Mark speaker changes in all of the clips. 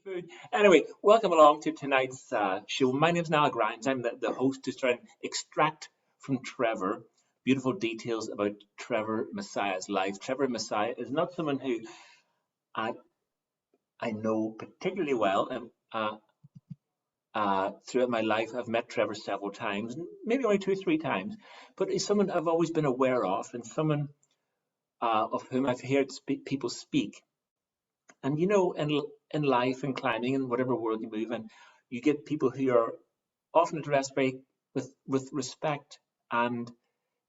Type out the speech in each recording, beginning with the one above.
Speaker 1: food. Anyway, welcome along to tonight's show. My name's Niall Grimes. I'm the host to try and extract from Trevor beautiful details about Trevor Massiah's life. Trevor Massiah is not someone who I I know particularly well. Throughout my life, I've met Trevor several times, maybe only two or three times, but he's someone I've always been aware of and someone of whom I've heard people speak. And in life and climbing and whatever world you move in, you get people who are often addressed very with respect and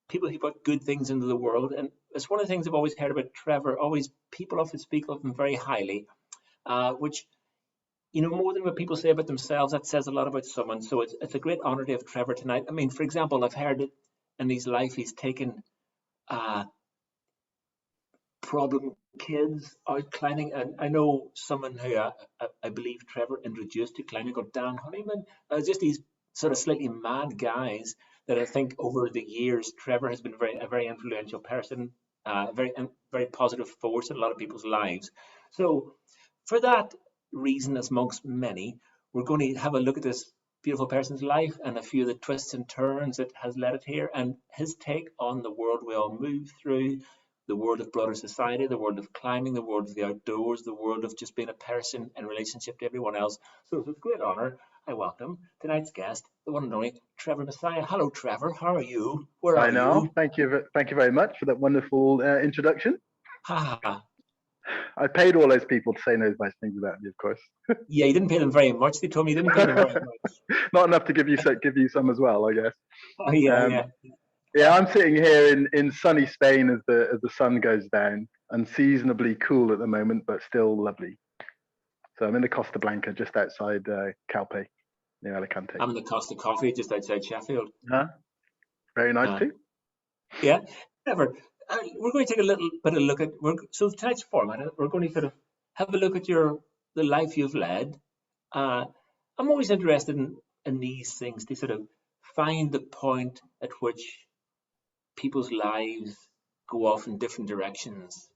Speaker 1: people who put good things into the world. And it's one of the things I've always heard about Trevor. Always people often speak of him very highly, which more than what people say about themselves, that says a lot about someone. So it's a great honor to have Trevor tonight. I mean, for example, I've heard that in his life he's taken uh, problem kids out climbing. And I know someone who I believe Trevor introduced to climbing called Dan Honeyman. Just these sort of slightly mad guys that I think over the years Trevor has been a very influential person, very positive force in a lot of people's lives. So for that reason, as amongst many, we're going to have a look at this beautiful person's life and a few of the twists and turns that has led it here, and his take on the world we all move through, the world of broader society, the world of climbing, the world of the outdoors, the world of just being a person in relationship to everyone else. So it's a great honor. I welcome tonight's guest, the one and only Trevor Massiah. Hello, Trevor. How are you? Where
Speaker 2: Hi,
Speaker 1: are
Speaker 2: Niall.
Speaker 1: you?
Speaker 2: Thank you. Thank you very much for that wonderful introduction.
Speaker 1: Ha.
Speaker 2: I paid all those people to say those nice things about me, of course.
Speaker 1: Yeah, you didn't pay them very much. They told me you didn't pay them very much.
Speaker 2: Not enough to give you some as well, I guess.
Speaker 1: Oh, yeah.
Speaker 2: Yeah, I'm sitting here in sunny Spain as the sun goes down, unseasonably cool at the moment, but still lovely. So I'm in the Costa Blanca, just outside Calpe, near Alicante.
Speaker 1: I'm in the Costa Coffee, just outside Sheffield.
Speaker 2: Very nice too.
Speaker 1: Yeah, Trevor, we're going to take a little bit of a look at so tonight's format. We're going to sort of have a look at the life you've led. I'm always interested in these things to sort of find the point at which people's lives go off in different directions.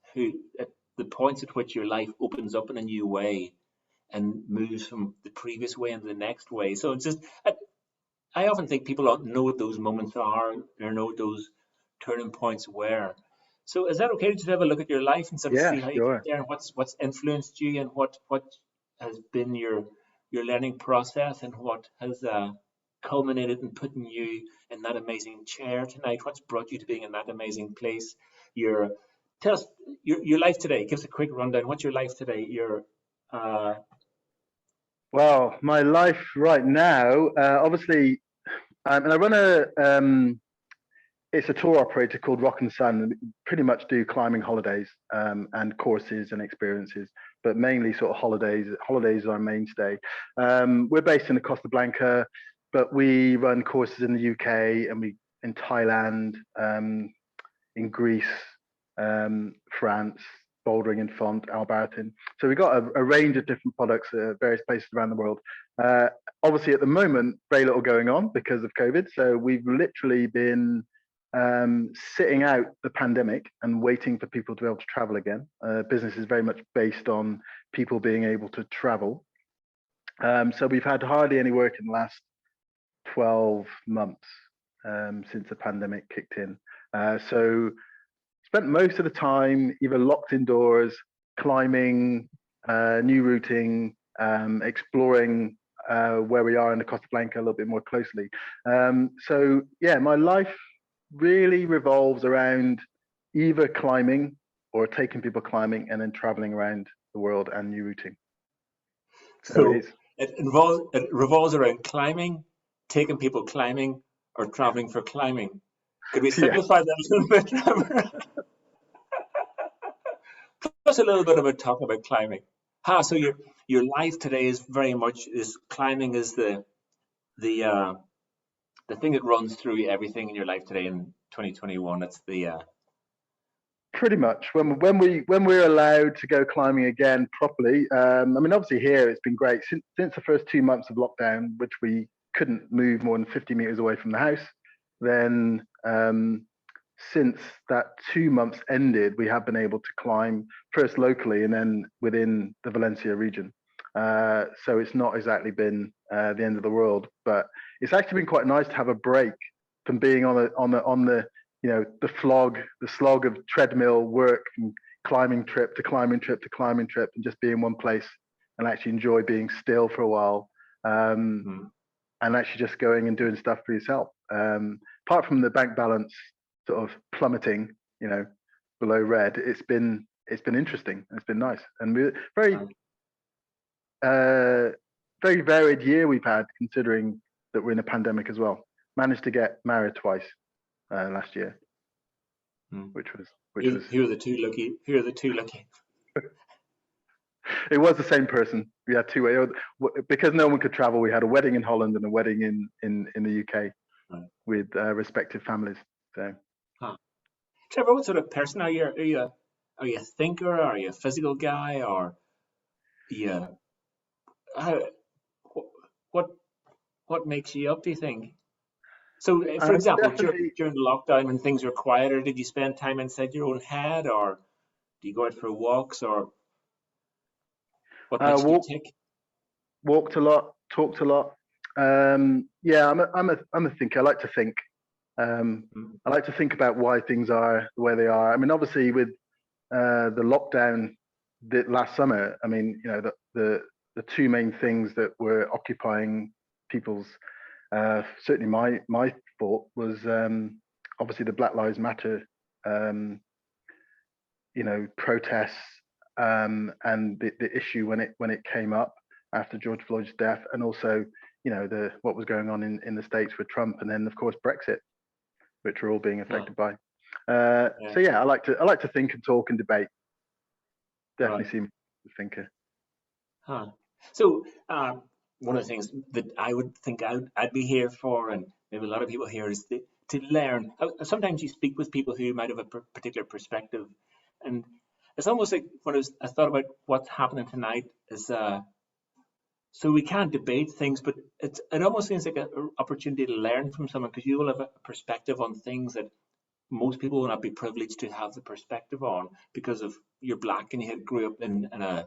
Speaker 1: At the points at which your life opens up in a new way and moves from the previous way into the next way. So it's just I often think people don't know what those moments are or know what those turning points were. So is that okay to just have a look at your life and sort of see how you get there and what's influenced you and what has been your learning process and what has culminated in putting you in that amazing chair tonight? What's brought you to being in that amazing place? Tell us your life today. Give us a quick rundown. What's your life today?
Speaker 2: Well, my life right now, obviously, and I run it's a tour operator called Rock and Sun, and we pretty much do climbing holidays and courses and experiences, but mainly sort of holidays. Holidays are our mainstay. We're based in the Costa Blanca, but we run courses in the UK and in Thailand, in Greece, France, bouldering in Font, Albertin. So we've got a range of different products at various places around the world. Obviously, at the moment, very little going on because of COVID. So we've literally been sitting out the pandemic and waiting for people to be able to travel again. Business is very much based on people being able to travel. So we've had hardly any work in the last 12 months since the pandemic kicked in. So spent most of the time either locked indoors, climbing, new routing, exploring where we are in the Costa Blanca a little bit more closely. So yeah, my life really revolves around either climbing or taking people climbing and then traveling around the world and new routing.
Speaker 1: So it revolves around climbing, taking people climbing, or traveling for climbing. Could we simplify that a little bit, Trevor? Plus a little bit about talk about climbing. So your life today is very much climbing is the thing that runs through everything in your life today in 2021. It's
Speaker 2: pretty much when we're allowed to go climbing again properly. I mean, obviously here it's been great since the first 2 months of lockdown, which we couldn't move more than 50 meters away from the house. Then since that 2 months ended, we have been able to climb first locally and then within the Valencia region. So it's not exactly been the end of the world, but it's actually been quite nice to have a break from being on the the slog of treadmill work and climbing trip to climbing trip to climbing trip, and just be in one place and actually enjoy being still for a while, and actually just going and doing stuff for yourself. Apart from the bank balance sort of plummeting, below red, it's been interesting. It's been nice, and we're very varied year we've had, considering that we're in a pandemic as well. Managed to get married twice last year, which was
Speaker 1: Who are the two lucky? Who are the two lucky?
Speaker 2: It was the same person. We had two, because no one could travel. We had a wedding in Holland and a wedding in the UK, with respective families. So,
Speaker 1: Trevor, what sort of person are you? Are you a thinker? Are you a physical guy? Or what makes you up, do you think? So, for example, during the lockdown when things were quieter, did you spend time inside your own head, or do you go out for walks, or what makes you tick?
Speaker 2: Walked a lot, talked a lot. Yeah, I'm a thinker. I like to think. I like to think about why things are the way they are. I mean, obviously, with the lockdown last summer, I mean, the two main things that were occupying people's, certainly my thought, was obviously the Black Lives Matter, protests, and the issue when it came up after George Floyd's death, and also what was going on in the States with Trump, and then of course Brexit, which we're all being affected by. So yeah, I like to think and talk and debate. Definitely seem a thinker.
Speaker 1: So one of the things that I would think I'd be here for, and maybe a lot of people here, is to learn. Sometimes you speak with people who might have a particular perspective, and it's almost like when I thought about what's happening tonight is so we can't debate things, but it almost seems like an opportunity to learn from someone, because you will have a perspective on things that most people will not be privileged to have the perspective on, because of you're black and you grew up in a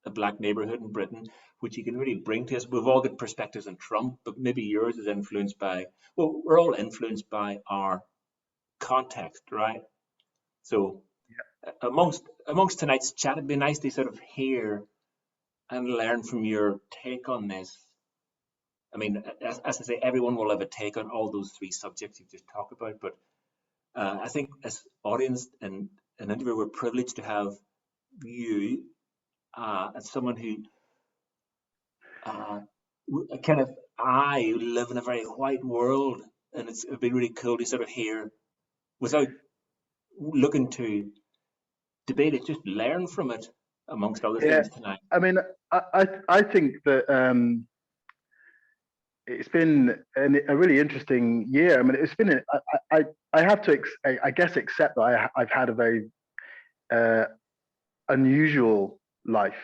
Speaker 1: black neighborhood in Britain, which you can really bring to us. We've all got perspectives on Trump, but maybe yours is influenced by, well, we're all influenced by our context, right? So amongst tonight's chat, it'd be nice to sort of hear and learn from your take on this. I mean, as I say, everyone will have a take on all those three subjects you've just talked about, but I think as audience and an interviewer, we're privileged to have you as someone who I live in a very white world, and it'd be really cool to sort of hear, without looking to debate it, just learn from it, amongst other things tonight.
Speaker 2: I mean, I think that it's been a really interesting year. I mean, it's been I have to I guess accept that I've had a very unusual life,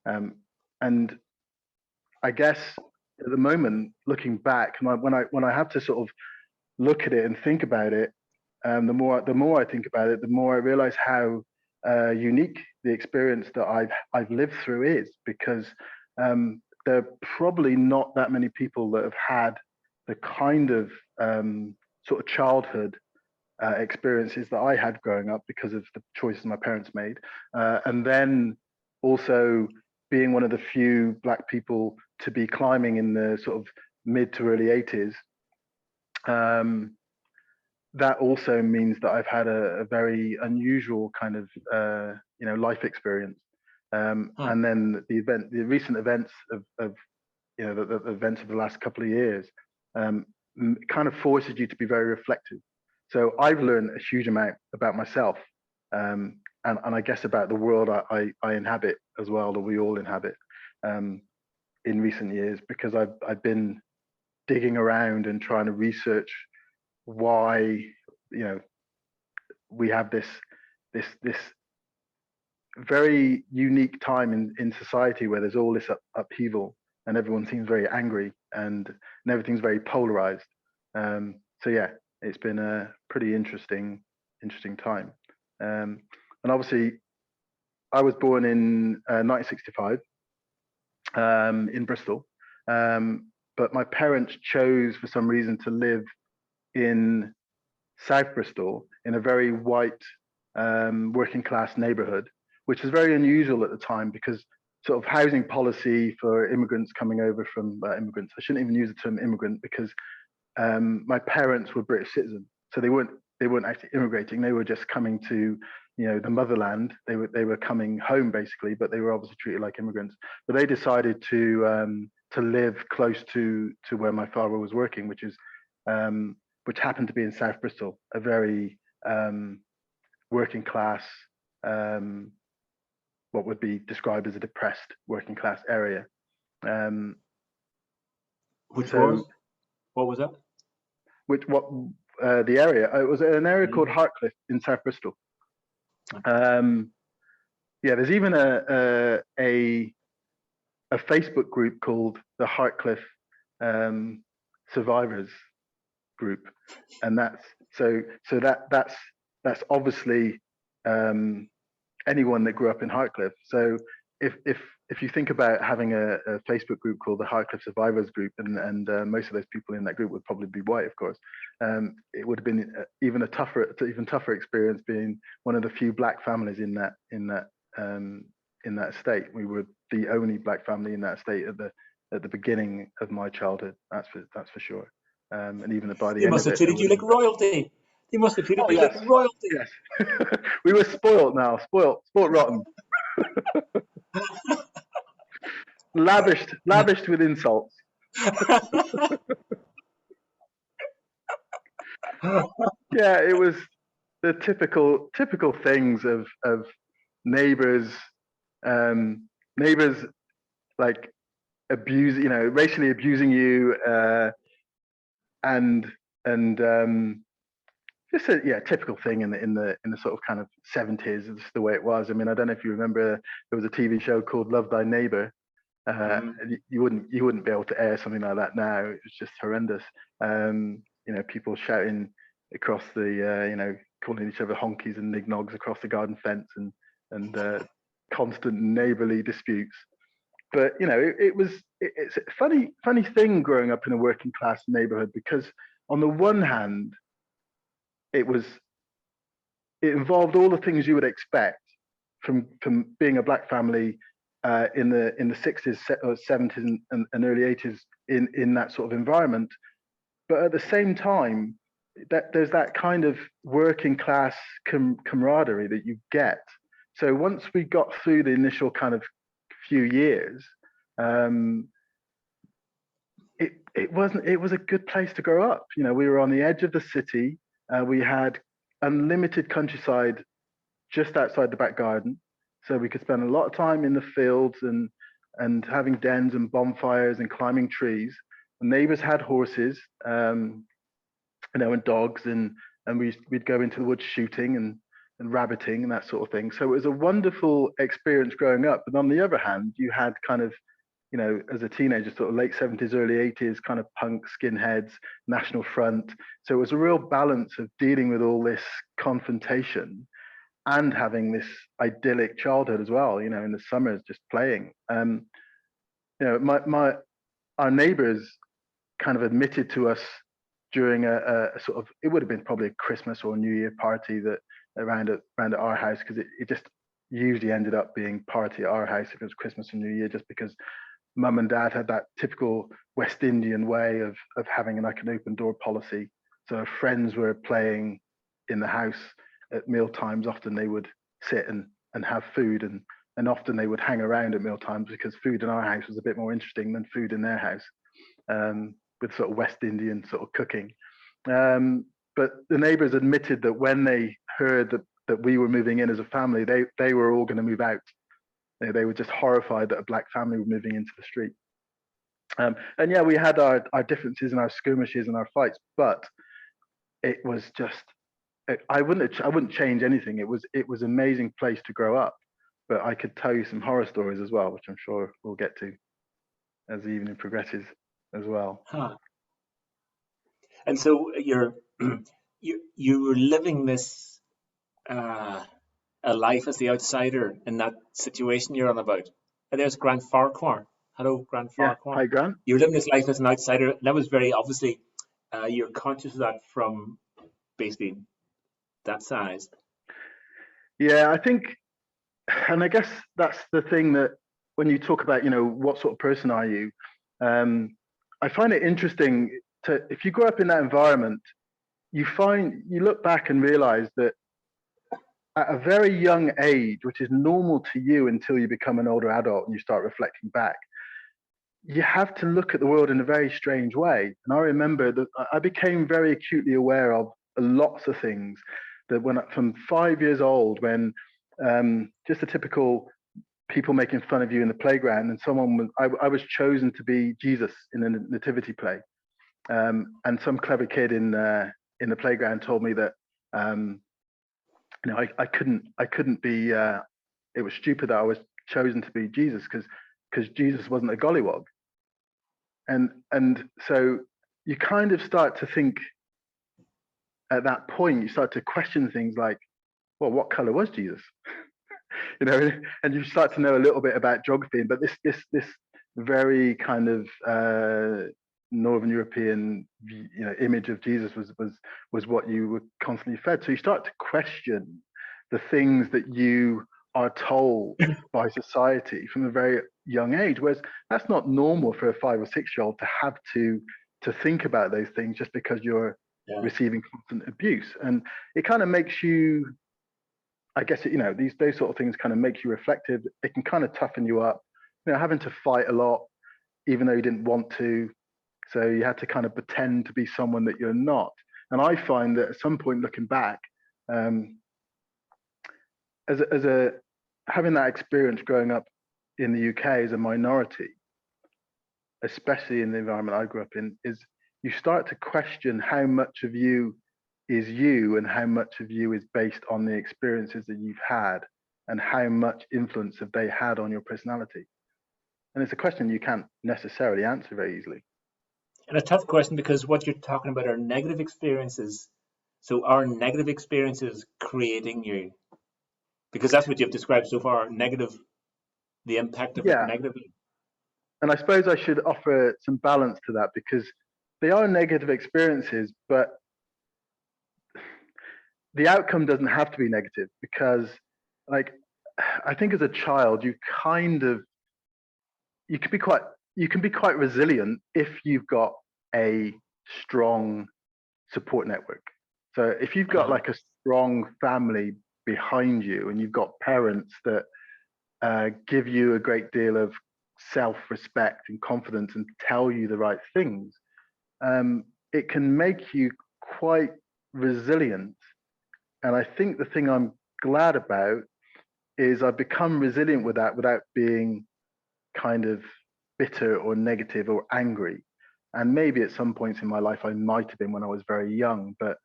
Speaker 2: and I guess at the moment, looking back, when I have to sort of look at it and think about it, the more I think about it, the more I realize how unique the experience that I've lived through is, because there are probably not that many people that have had the kind of sort of childhood experiences that I had growing up, because of the choices my parents made, and then also being one of the few black people to be climbing in the sort of mid to early 80s. That also means that I've had a very unusual kind of life experience, and then the recent events of the events of the last couple of years kind of forces you to be very reflective. So I've learned a huge amount about myself, and I guess about the world I inhabit as well, that we all inhabit, in recent years, because I've been digging around and trying to research why we have this very unique time in society where there's all this upheaval, and everyone seems very angry, and everything's very polarized. So yeah, it's been a pretty interesting time. And obviously I was born in 1965, in Bristol. But my parents chose for some reason to live in South Bristol in a very white working class neighborhood, which was very unusual at the time because sort of housing policy for immigrants coming over from immigrants. I shouldn't even use the term immigrant because my parents were British citizens, so they weren't actually immigrating. They were just coming to the motherland. They were coming home basically, but they were obviously treated like immigrants. But they decided to live close to where my father was working, which happened to be in South Bristol, a very working class, what would be described as a depressed working class area.
Speaker 1: What was that?
Speaker 2: The area? It was an area called Hartcliffe in South Bristol. There's even a Facebook group called the Hartcliffe Survivors Group, and that's obviously anyone that grew up in Hartcliffe. So if you think about having a Facebook group called the Hartcliffe Survivors Group, and most of those people in that group would probably be white, of course, it would have been even tougher experience being one of the few black families in that estate. We were the only black family in that estate at the beginning of my childhood. That's for sure. And even by the
Speaker 1: They
Speaker 2: end
Speaker 1: must
Speaker 2: of
Speaker 1: have
Speaker 2: it,
Speaker 1: treated you like royalty. They must have treated you
Speaker 2: yes.
Speaker 1: like royalty.
Speaker 2: Yes, we were spoiled now, spoiled rotten, lavished with insults. Yeah, it was the typical things of neighbors, like racially abusing you, and just a typical thing in the sort of kind of 70s. It's the way it was. I mean, I don't know if you remember, there was a TV show called Love Thy Neighbor. And you wouldn't be able to air something like that now. It was just horrendous. People shouting across the calling each other honkies and nignogs across the garden fence, and constant neighborly disputes. But it's a funny thing growing up in a working class neighborhood, because on the one hand, it involved all the things you would expect from being a black family in the 60s or 70s and early 80s in that sort of environment. But at the same time, there's that kind of working class camaraderie that you get. So once we got through the initial kind of few years, it was a good place to grow up. We were on the edge of the city. We had unlimited countryside just outside the back garden, so we could spend a lot of time in the fields and having dens and bonfires and climbing trees. The neighbors had horses, and dogs, and we'd go into the woods shooting and rabbiting and that sort of thing. So it was a wonderful experience growing up. But on the other hand, you had kind of, as a teenager, sort of late 70s, early 80s, kind of punk, skinheads, National Front. So it was a real balance of dealing with all this confrontation and having this idyllic childhood as well, in the summers, just playing. Our neighbors kind of admitted to us during a sort of, it would have been probably a Christmas or a New Year party that around at our house, because it just usually ended up being party at our house if it was Christmas or New Year, just because Mum and Dad had that typical West Indian way of having like an open door policy. So if friends were playing in the house at meal times, often they would sit and have food, and often they would hang around at meal times because food in our house was a bit more interesting than food in their house, with sort of West Indian sort of cooking. But the neighbors admitted that when they heard that we were moving in as a family, they were all going to move out. They were just horrified that a black family were moving into the street. And yeah, we had our differences and our skirmishes and our fights, but it was just, I wouldn't change anything. It was an amazing place to grow up. But I could tell you some horror stories as well, which I'm sure we'll get to as the evening progresses as well.
Speaker 1: Huh. And so you were living this a life as the outsider in that situation you're on about. And there's Grant Farquhar. Hello, Grant
Speaker 2: Yeah.
Speaker 1: Farquhar.
Speaker 2: Hi, Grant.
Speaker 1: You're living this life as an outsider. That was very obviously, you're conscious of that from basically that size.
Speaker 2: Yeah, I think, and I guess that's the thing that when you talk about, what sort of person are you? I find it interesting if you grow up in that environment, you look back and realize that at a very young age, which is normal to you until you become an older adult and you start reflecting back, you have to look at the world in a very strange way. And I remember that I became very acutely aware of lots of things that from 5 years old, when just the typical people making fun of you in the playground, and I was chosen to be Jesus in a nativity play. And some clever kid in the playground told me that I couldn't be. It was stupid that I was chosen to be Jesus because Jesus wasn't a gollywog. And so you kind of start to think at that point, you start to question things like, well, what color was Jesus? And you start to know a little bit about geography, but this very kind of Northern European image of Jesus was what you were constantly fed. So you start to question the things that you are told by society from a very young age, whereas that's not normal for a 5 or 6 year old to have to think about those things just because you're receiving constant abuse. And it kind of makes you, I guess, those sort of things kind of make you reflective. It can kind of toughen you up, having to fight a lot, even though you didn't want to. So you had to kind of pretend to be someone that you're not. And I find that at some point looking back, having that experience growing up in the UK as a minority, especially in the environment I grew up in, is you start to question how much of you is you and how much of you is based on the experiences that you've had and how much influence have they had on your personality. And it's a question you can't necessarily answer very easily.
Speaker 1: And a tough question, because what you're talking about are negative experiences. So are negative experiences creating you? Because that's what you've described so far, negative, the impact of it negatively.
Speaker 2: And I suppose I should offer some balance to that, because they are negative experiences, but the outcome doesn't have to be negative, because I think as a child, you can be quite resilient if you've got a strong support network. So if you've got like a strong family behind you and you've got parents that give you a great deal of self-respect and confidence and tell you the right things, it can make you quite resilient. And I think the thing I'm glad about is I've become resilient with that without being kind of bitter or negative or angry. And maybe at some points in my life I might have been when I was very young, but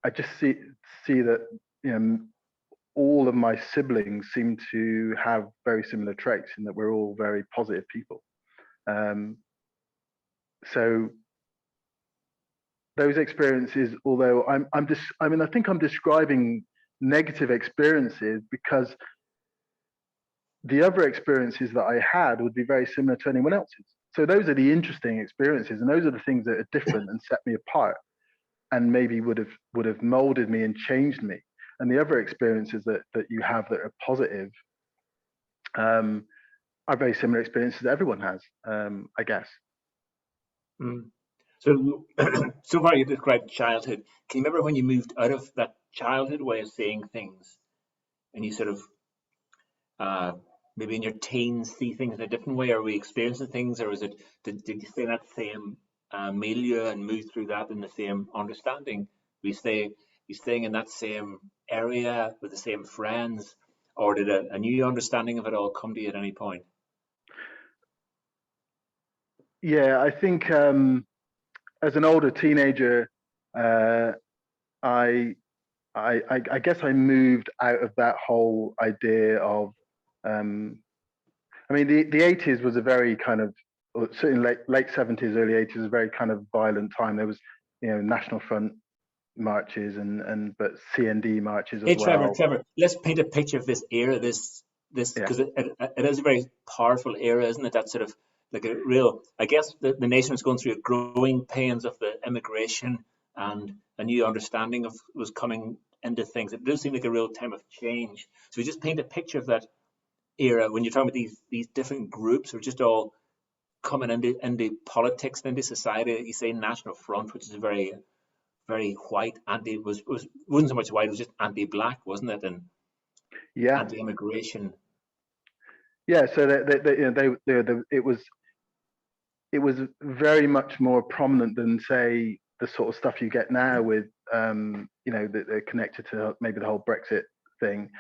Speaker 2: I just see that all of my siblings seem to have very similar traits in that we're all very positive people. So those experiences, although I think I'm describing negative experiences because the other experiences that I had would be very similar to anyone else's. So those are the interesting experiences, and those are the things that are different and set me apart, and maybe would have molded me and changed me. And the other experiences that you have that are positive are very similar experiences that everyone has, I guess.
Speaker 1: So far you described childhood. Can you remember when you moved out of that childhood way of seeing things, and you sort of maybe in your teens see things in a different way? Are we experiencing things, or did you stay in that same milieu and move through that in the same understanding? You staying in that same area with the same friends, or did a new understanding of it all come to you at any point?
Speaker 2: Yeah, I think as an older teenager, I guess I moved out of that whole idea of. I mean, the 80s was a very kind of, certainly late 70s, early 80s, was a very kind of violent time. There was, National Front marches but CND marches as well.
Speaker 1: Trevor, let's paint a picture of this era, this this,
Speaker 2: Yeah.
Speaker 1: because it is a very powerful era, isn't it? That sort of like a real, I guess the nation was going through a growing pains of the immigration, and a new understanding of was coming into things. It does seem like a real time of change. So we just paint a picture of that era when you're talking about these different groups who are just all coming into politics, into society. You say National Front, which is a very white wasn't so much white, it was just anti-black, wasn't it? And
Speaker 2: Yeah.
Speaker 1: anti-immigration.
Speaker 2: Yeah. So it was very much more prominent than, say, the sort of stuff you get now with that they're connected to maybe the whole Brexit thing.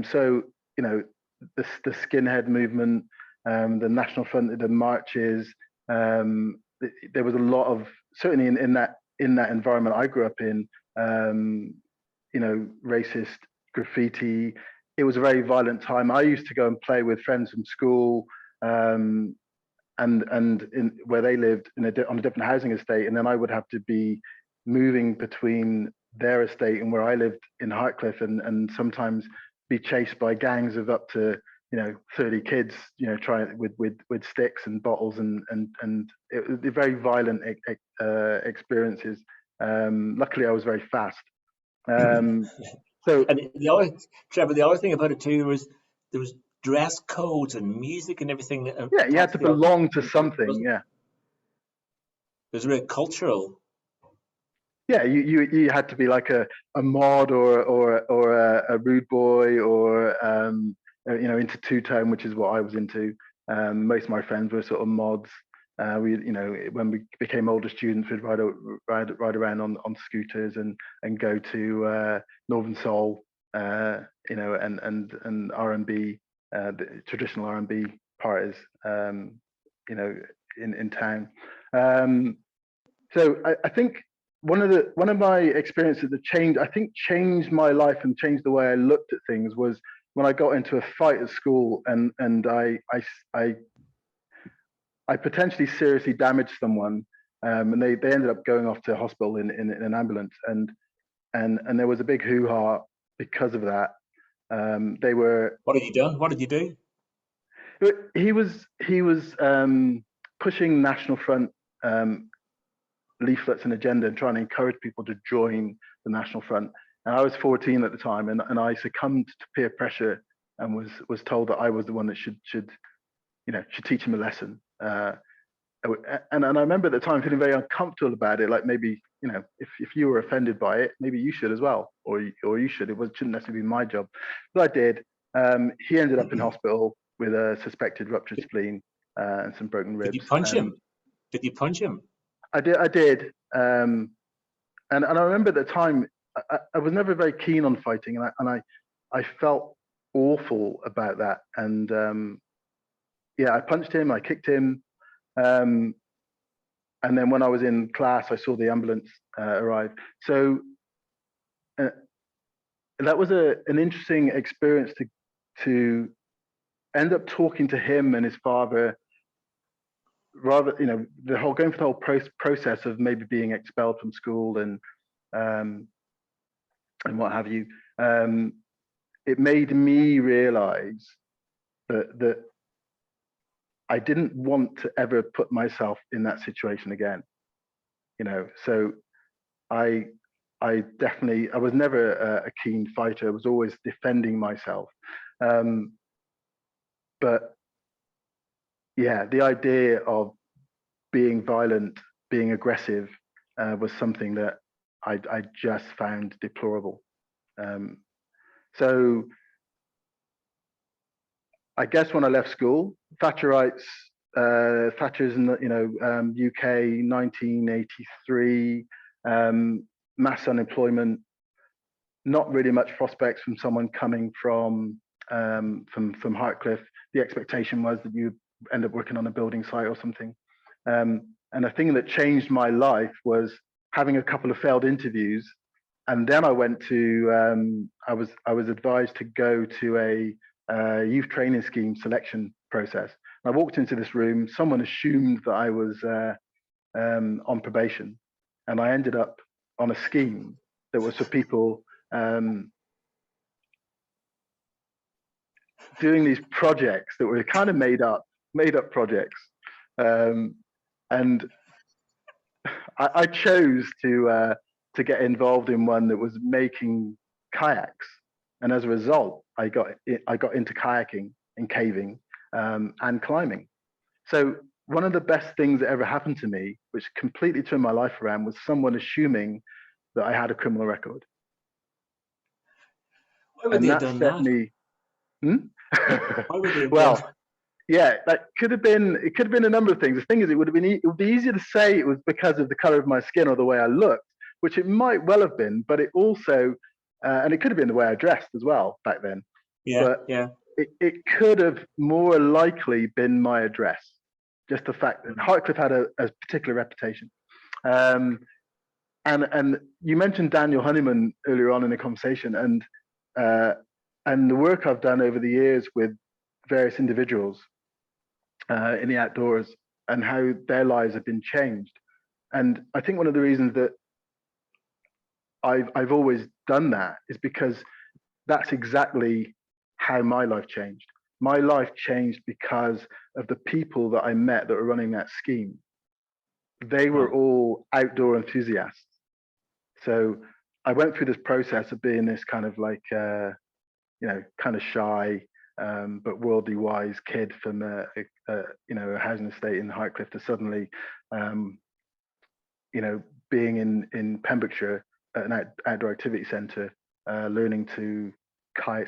Speaker 2: So the skinhead movement, the National Front, the marches. There was a lot of, certainly in that environment I grew up in, racist graffiti. It was a very violent time. I used to go and play with friends from school, and in where they lived on a different housing estate, and then I would have to be moving between their estate and where I lived in Hartcliffe, and sometimes be chased by gangs of up to 30 kids, trying with sticks and bottles, and it was very violent experiences. Luckily, I was very fast. So,
Speaker 1: And Trevor, the other thing about it too was there was dress codes and music and everything
Speaker 2: yeah, you had
Speaker 1: attached
Speaker 2: to
Speaker 1: to
Speaker 2: belong to
Speaker 1: it,
Speaker 2: something.
Speaker 1: wasn't it?
Speaker 2: Yeah.
Speaker 1: It was very cultural.
Speaker 2: Yeah, you had to be like a mod or a rude boy, or into two-tone, which is what I was into. Most of my friends were sort of mods. When we became older students, we'd ride around on scooters and go to Northern Soul, and R&B, the traditional R&B parties, in town. So I think one of my experiences that changed my life and changed the way I looked at things was when I got into a fight at school, and I potentially seriously damaged someone, and they ended up going off to hospital in an ambulance, and there was a big hoo-ha because of that. They were.
Speaker 1: What had you done? What did you do?
Speaker 2: He was pushing National Front leaflets and agenda and trying to encourage people to join the National Front. And I was 14 at the time, and I succumbed to peer pressure and was told that I was the one that should teach him a lesson. And I remember at the time feeling very uncomfortable about it. Like, maybe, if you were offended by it, maybe you should as well, or you should. Shouldn't necessarily be my job, but I did. He ended up in hospital with a suspected ruptured spleen and some broken ribs.
Speaker 1: Did you punch him? Did you punch him?
Speaker 2: I did. And I remember at the time, I was never very keen on fighting, and I felt awful about that. And I punched him, I kicked him, and then when I was in class, I saw the ambulance arrive. So that was an interesting experience to end up talking to him and his father. Rather, the whole going for the whole process of maybe being expelled from school and what have you. It made me realize that I didn't want to ever put myself in that situation again. So I was never a keen fighter. I was always defending myself. But yeah, the idea of being violent, being aggressive, was something that I just found deplorable. So I guess when I left school, Thatcher's in the UK, 1983, mass unemployment, not really much prospects from someone coming from Hartcliffe. The expectation was that you end up working on a building site or something. And the thing that changed my life was having a couple of failed interviews, and then I went to I was advised to go to a youth training scheme selection process. I walked into this room. Someone assumed that I was on probation, and I ended up on a scheme that was for people doing these projects that were kind of made up projects. And I chose to get involved in one that was making kayaks, and as a result, I got into kayaking and caving and climbing. So one of the best things that ever happened to me, which completely turned my life around, was someone assuming that I had a criminal record.
Speaker 1: Why would they have done that?
Speaker 2: Me.
Speaker 1: Why would they have
Speaker 2: well,
Speaker 1: done?
Speaker 2: Yeah, that could have been. It could have been a number of things. The thing is, it would be easier to say it was because of the color of my skin or the way I looked, which it might well have been. But it also, and it could have been the way I dressed as well back then.
Speaker 1: Yeah,
Speaker 2: but
Speaker 1: yeah.
Speaker 2: It could have more likely been my address. Just the fact that Hartcliffe had a particular reputation. And you mentioned Daniel Honeyman earlier on in the conversation, and the work I've done over the years with various individuals in the outdoors and how their lives have been changed. And I think one of the reasons that I've always done that is because that's exactly how my life changed. My life changed because of the people that I met that were running that scheme. They were all outdoor enthusiasts. So I went through this process of being this kind of like, kind of shy, but worldly wise kid from a housing estate in Hartcliffe to suddenly, being in Pembrokeshire at an outdoor activity centre, learning to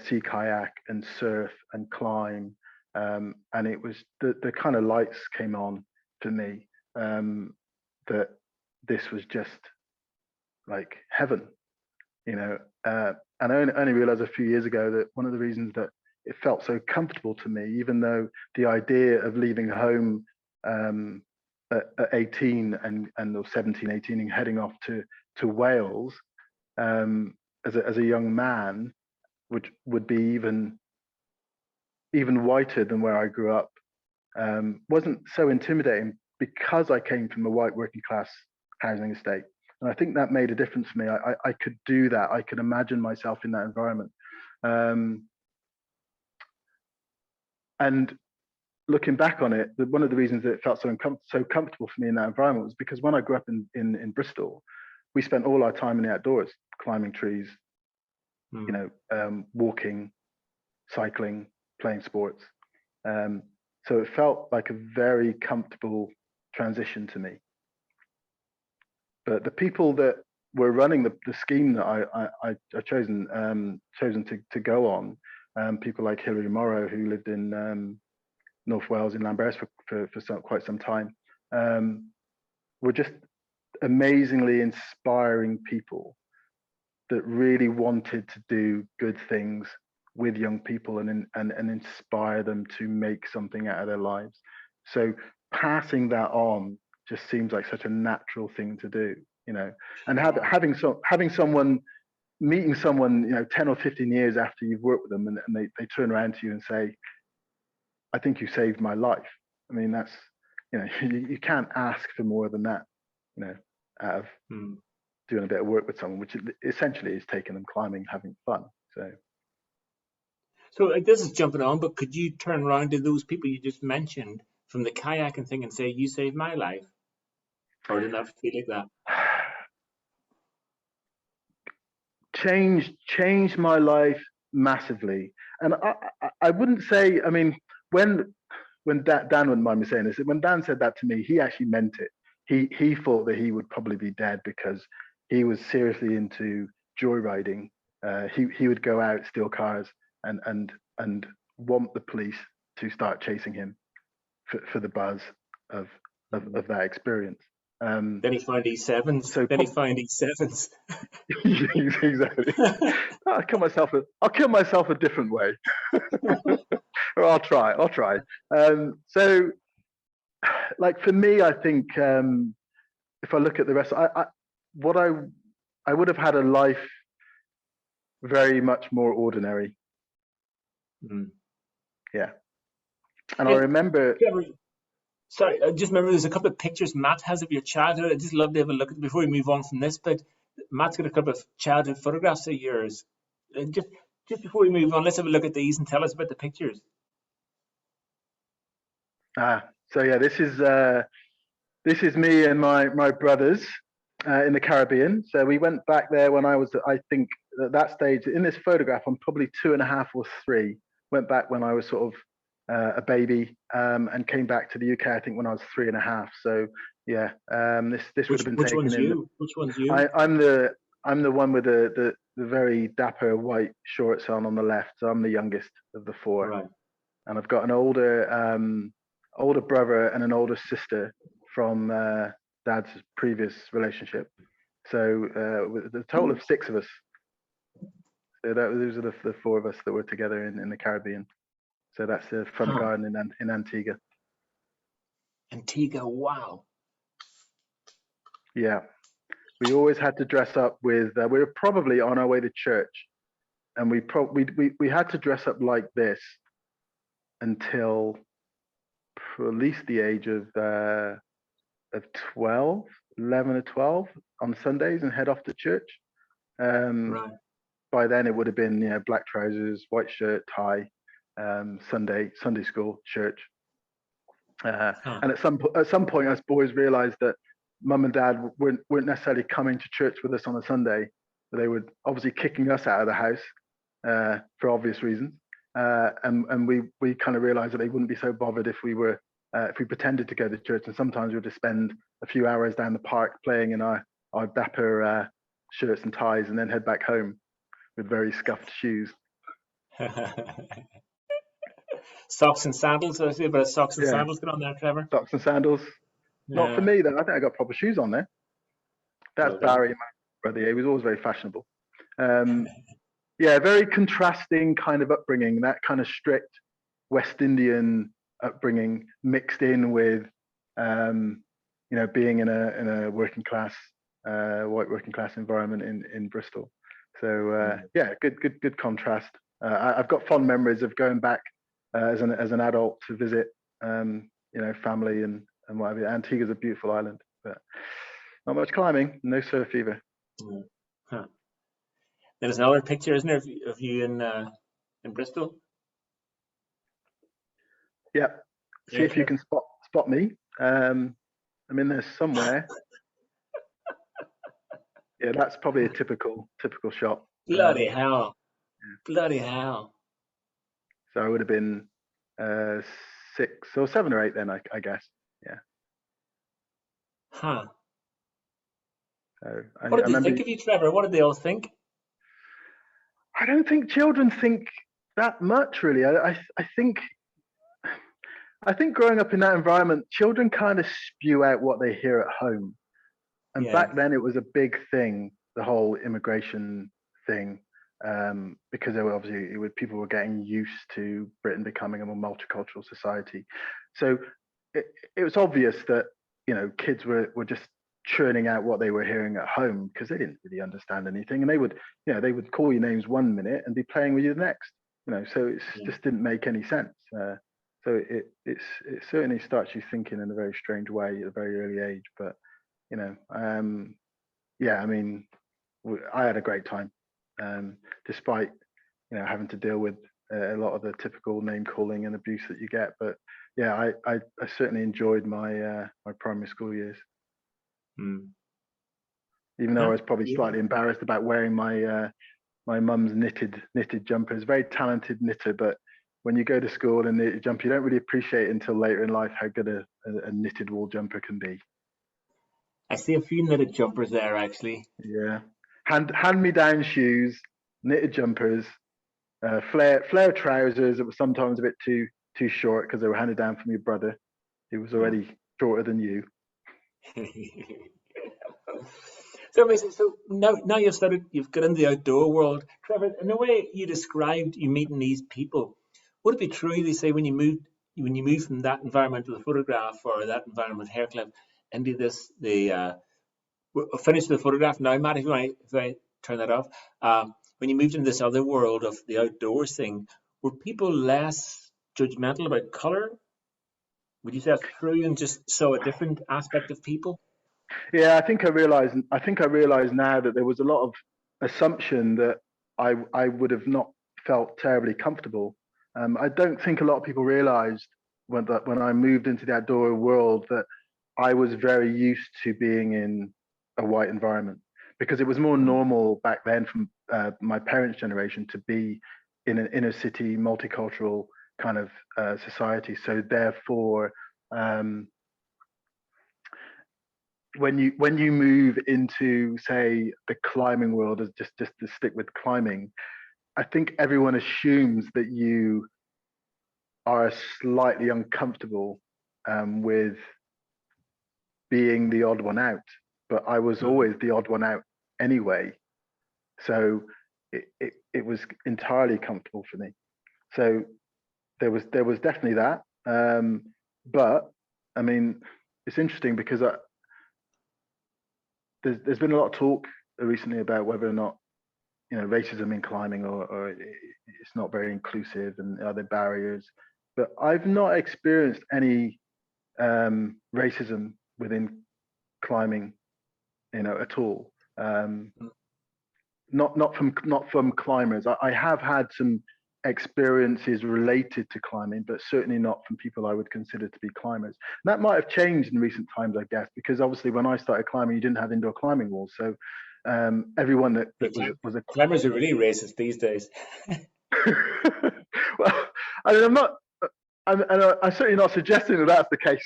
Speaker 2: sea kayak and surf and climb, and it was the kind of lights came on for me, that this was just like heaven, and I only realized a few years ago that one of the reasons that it felt so comfortable to me, even though the idea of leaving home at 18 or 17, 18 and heading off to Wales as a young man would be even whiter than where I grew up, wasn't so intimidating because I came from a white working class housing estate. And I think that made a difference for me. I could do that. I could imagine myself in that environment. And looking back on it, one of the reasons that it felt so comfortable for me in that environment was because when I grew up in Bristol, we spent all our time in the outdoors, climbing trees, walking, cycling, playing sports. So it felt like a very comfortable transition to me. But the people that were running the scheme that I chosen to go on, people like Hilary Morrow, who lived in North Wales in Llanberis for quite some time, were just amazingly inspiring people that really wanted to do good things with young people and inspire them to make something out of their lives. So passing that on just seems like such a natural thing to do, and meeting someone 10 or 15 years after you've worked with them, and they turn around to you and say, I think you saved my life. I mean, that's, you can't ask for more than that, out of doing a bit of work with someone, which essentially is taking them climbing, having fun.
Speaker 1: So this is jumping on, but could you turn around to those people you just mentioned from the kayaking thing and say, you saved my life? Or did it not feel like that?
Speaker 2: Changed my life massively. And I wouldn't say, I mean, when Dan wouldn't mind me saying this, when Dan said that to me, he actually meant it. He thought that he would probably be dead because he was seriously into joyriding. He would go out, steal cars, and want the police to start chasing him for the buzz of that experience.
Speaker 1: Then he found E7s.
Speaker 2: Exactly. I'll kill myself a different way. Or I'll try. So like for me, I think if I look at the rest, I would have had a life very much more ordinary. Yeah. And I remember.
Speaker 1: Sorry, I just remember there's a couple of pictures Matt has of your childhood. I'd just love to have a look at before we move on from this. But Matt's got a couple of childhood photographs of yours. Just just before we move on, let's have a look at these and tell us about the pictures.
Speaker 2: So yeah, this is me and my brothers in the Caribbean. So we went back there when I was, I think, at that stage. In this photograph, I'm probably 2.5 or 3. Went back when I was sort of a baby, and came back to the UK, I think, when I was 3.5. So yeah, this would have been
Speaker 1: Which
Speaker 2: taken
Speaker 1: one's
Speaker 2: in.
Speaker 1: you? Which one's you?
Speaker 2: I'm the one with the very dapper white shorts on the left. So I'm the youngest of the 4,
Speaker 1: Right.
Speaker 2: and I've got an older brother and an older sister from Dad's previous relationship. So the total of 6 of us. So those are the 4 of us that were together in the Caribbean. So that's the front garden in Antigua.
Speaker 1: Antigua, wow.
Speaker 2: Yeah, we always had to dress up with. We were probably on our way to church, and we had to dress up like this until at least the age of 12, 11 or 12 on Sundays, and head off to church.
Speaker 1: Right.
Speaker 2: By then it would have been black trousers, white shirt, tie, Sunday school, church. And at some point, us boys realised that Mum and Dad weren't necessarily coming to church with us on a Sunday. They were obviously kicking us out of the house for obvious reasons. And we kind of realised that they wouldn't be so bothered if we pretended to go to church. And sometimes we would just spend a few hours down the park playing in our dapper shirts and ties, and then head back home with very scuffed shoes.
Speaker 1: Socks and sandals. I see a bit of socks and sandals going on there, Trevor.
Speaker 2: Socks and sandals. Yeah. Not for me though. I think I got proper shoes on there. That's Barry, my brother. He was always very fashionable. Very contrasting kind of upbringing. That kind of strict West Indian upbringing mixed in with, being in a working class, white working class environment in Bristol. So good contrast. I've got fond memories of going back as an adult to visit, family and what have you. Antigua's a beautiful island, but not much climbing, no surf either.
Speaker 1: Huh. There's another picture, isn't there, of you in Bristol?
Speaker 2: Yeah. See if you can spot me. I'm in there somewhere. Yeah, that's probably a typical shot.
Speaker 1: Bloody hell. Yeah. Bloody hell.
Speaker 2: So I would have been 6 or 7 or 8 then, I guess. Yeah.
Speaker 1: Huh.
Speaker 2: So
Speaker 1: what did they think of you, Trevor? What did they all think?
Speaker 2: I don't think children think that much, really. I think growing up in that environment, children kind of spew out what they hear at home. And back then it was a big thing, the whole immigration thing, because there were obviously people were getting used to Britain becoming a more multicultural society. So it was obvious that, kids were just churning out what they were hearing at home because they didn't really understand anything. And they would call you names one minute and be playing with you the next, so it just didn't make any sense. So it certainly starts you thinking in a very strange way at a very early age. But I had a great time, despite having to deal with a lot of the typical name calling and abuse that you get. But yeah, I certainly enjoyed my primary school years. Even though I was probably slightly embarrassed about wearing my mum's knitted jumpers. Very talented knitter, but when you go to school and knit a jumper, you don't really appreciate it until later in life how good a knitted wool jumper can be.
Speaker 1: I see a few knitted jumpers there, actually.
Speaker 2: Yeah, hand-me-down shoes, knitted jumpers, flare trousers that were sometimes a bit too short because they were handed down from your brother, who was already shorter than you.
Speaker 1: So amazing. So now you've got into the outdoor world, Trevor. In the way you described you meeting these people, would it be true they say when you move from that environment to the photograph or that environment hairclip into this finish the photograph now, Matt, if I turn that off, when you moved into this other world of the outdoors thing, were people less judgmental about color? Would you say that's true and just saw a different aspect of people?
Speaker 2: Yeah, I think I realize now that there was a lot of assumption that I would have not felt terribly comfortable. I don't think a lot of people realized when I moved into the outdoor world that I was very used to being in a white environment, because it was more normal back then from my parents' generation to be in an inner city multicultural kind of society. So therefore, when you move into, say, the climbing world, as just to stick with climbing, I think everyone assumes that you are slightly uncomfortable with being the odd one out. But I was always the odd one out anyway, so it was entirely comfortable for me. So there was definitely that. But I mean, it's interesting because there's been a lot of talk recently about whether or not, you know, racism in climbing, or it's not very inclusive, and are there barriers. But I've not experienced any racism within climbing, you know, at all. Not from climbers. I have had some experiences related to climbing, but certainly not from people I would consider to be climbers. And that might have changed in recent times, I guess, because obviously when I started climbing, you didn't have indoor climbing walls, so everyone that was a
Speaker 1: climbers are really racist these days.
Speaker 2: well, I mean, I'm certainly not suggesting that that's the case.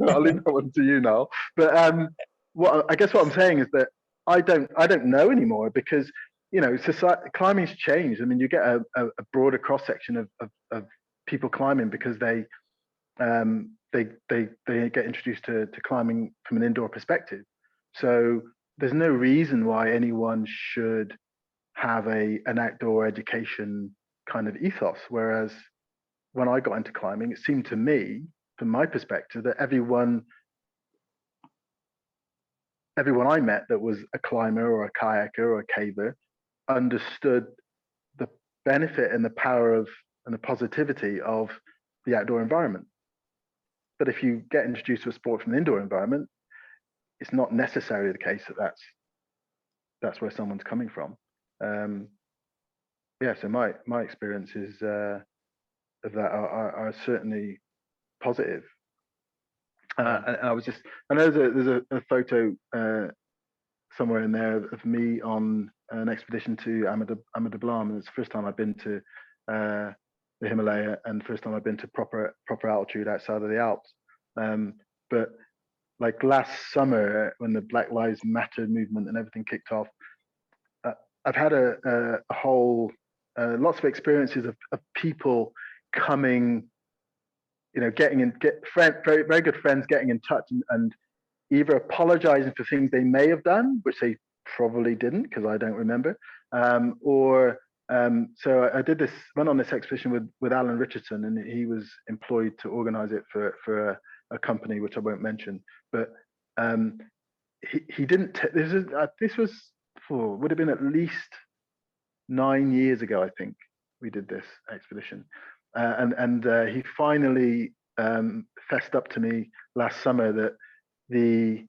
Speaker 2: I'll leave that one to you, Niall. But I guess what I'm saying is that I don't know anymore, because, you know, climbing's changed. I mean, you get a broader cross section of people climbing because they get introduced to climbing from an indoor perspective. So there's no reason why anyone should have an outdoor education kind of ethos. Whereas when I got into climbing, it seemed to me, from my perspective, that everyone I met that was a climber or a kayaker or a caver understood the benefit and the power of and the positivity of the outdoor environment. But if you get introduced to a sport from the indoor environment, it's not necessarily the case that that's where someone's coming from. Yeah, so my experiences of that are certainly positive. And I know that there's a photo somewhere in there of me on an expedition to Ama Dablam, and it's the first time I've been to the Himalaya, and the first time I've been to proper altitude outside of the Alps. But like last summer, when the Black Lives Matter movement and everything kicked off, I've had a whole lots of experiences of people coming, you know, very, very good friends getting in touch and either apologizing for things they may have done, which they probably didn't, because I don't remember, or so I went on this expedition with Alan Richardson, and he was employed to organize it for a company which I won't mention. But he didn't. This was would have been at least 9 years ago, I think, we did this expedition, and he finally fessed up to me last summer that the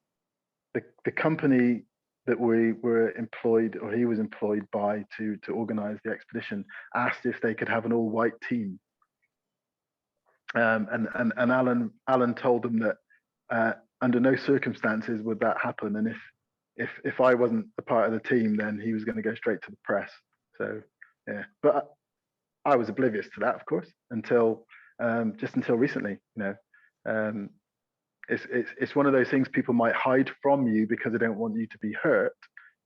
Speaker 2: company that we were employed, or he was employed by to organize the expedition, asked if they could have an all-white team. And Alan told them that under no circumstances would that happen, and if I wasn't a part of the team, then he was going to go straight to the press. So yeah, but I was oblivious to that, of course, until recently. You know, it's one of those things people might hide from you because they don't want you to be hurt.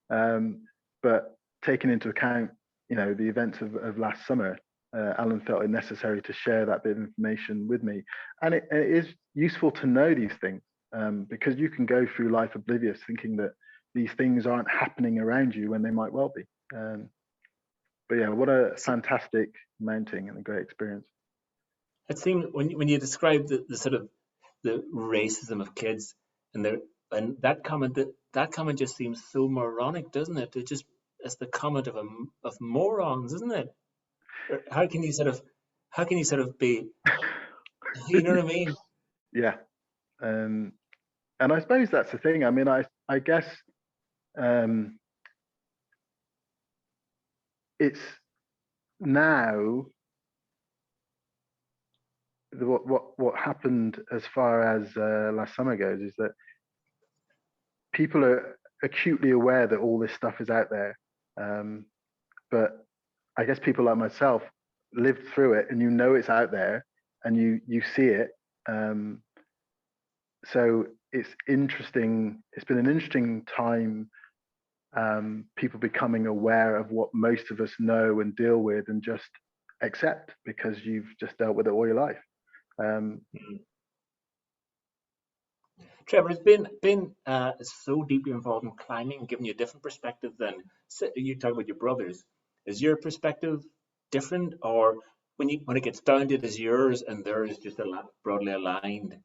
Speaker 2: But taking into account, you know, the events of last summer, Alan felt it necessary to share that bit of information with me, and it is useful to know these things, because you can go through life oblivious, thinking that these things aren't happening around you when they might well be. But yeah, what a fantastic mounting and a great experience.
Speaker 1: It seemed when you described the sort of the racism of kids and that comment just seems so moronic, doesn't it? It's the comment of morons, isn't it? How can you sort of be, you know what I mean?
Speaker 2: Yeah. And I suppose that's the thing. I mean, I guess it's now, what happened as far as last summer goes is that people are acutely aware that all this stuff is out there, but I guess people like myself lived through it, and it's out there, and you see it. So it's interesting. It's been an interesting time. People becoming aware of what most of us know and deal with, and just accept because you've just dealt with it all your life.
Speaker 1: Trevor has been so deeply involved in climbing, giving you a different perspective than you talk about your brothers. Is your perspective different, or when it gets down to it, is yours and theirs just a lot broadly aligned?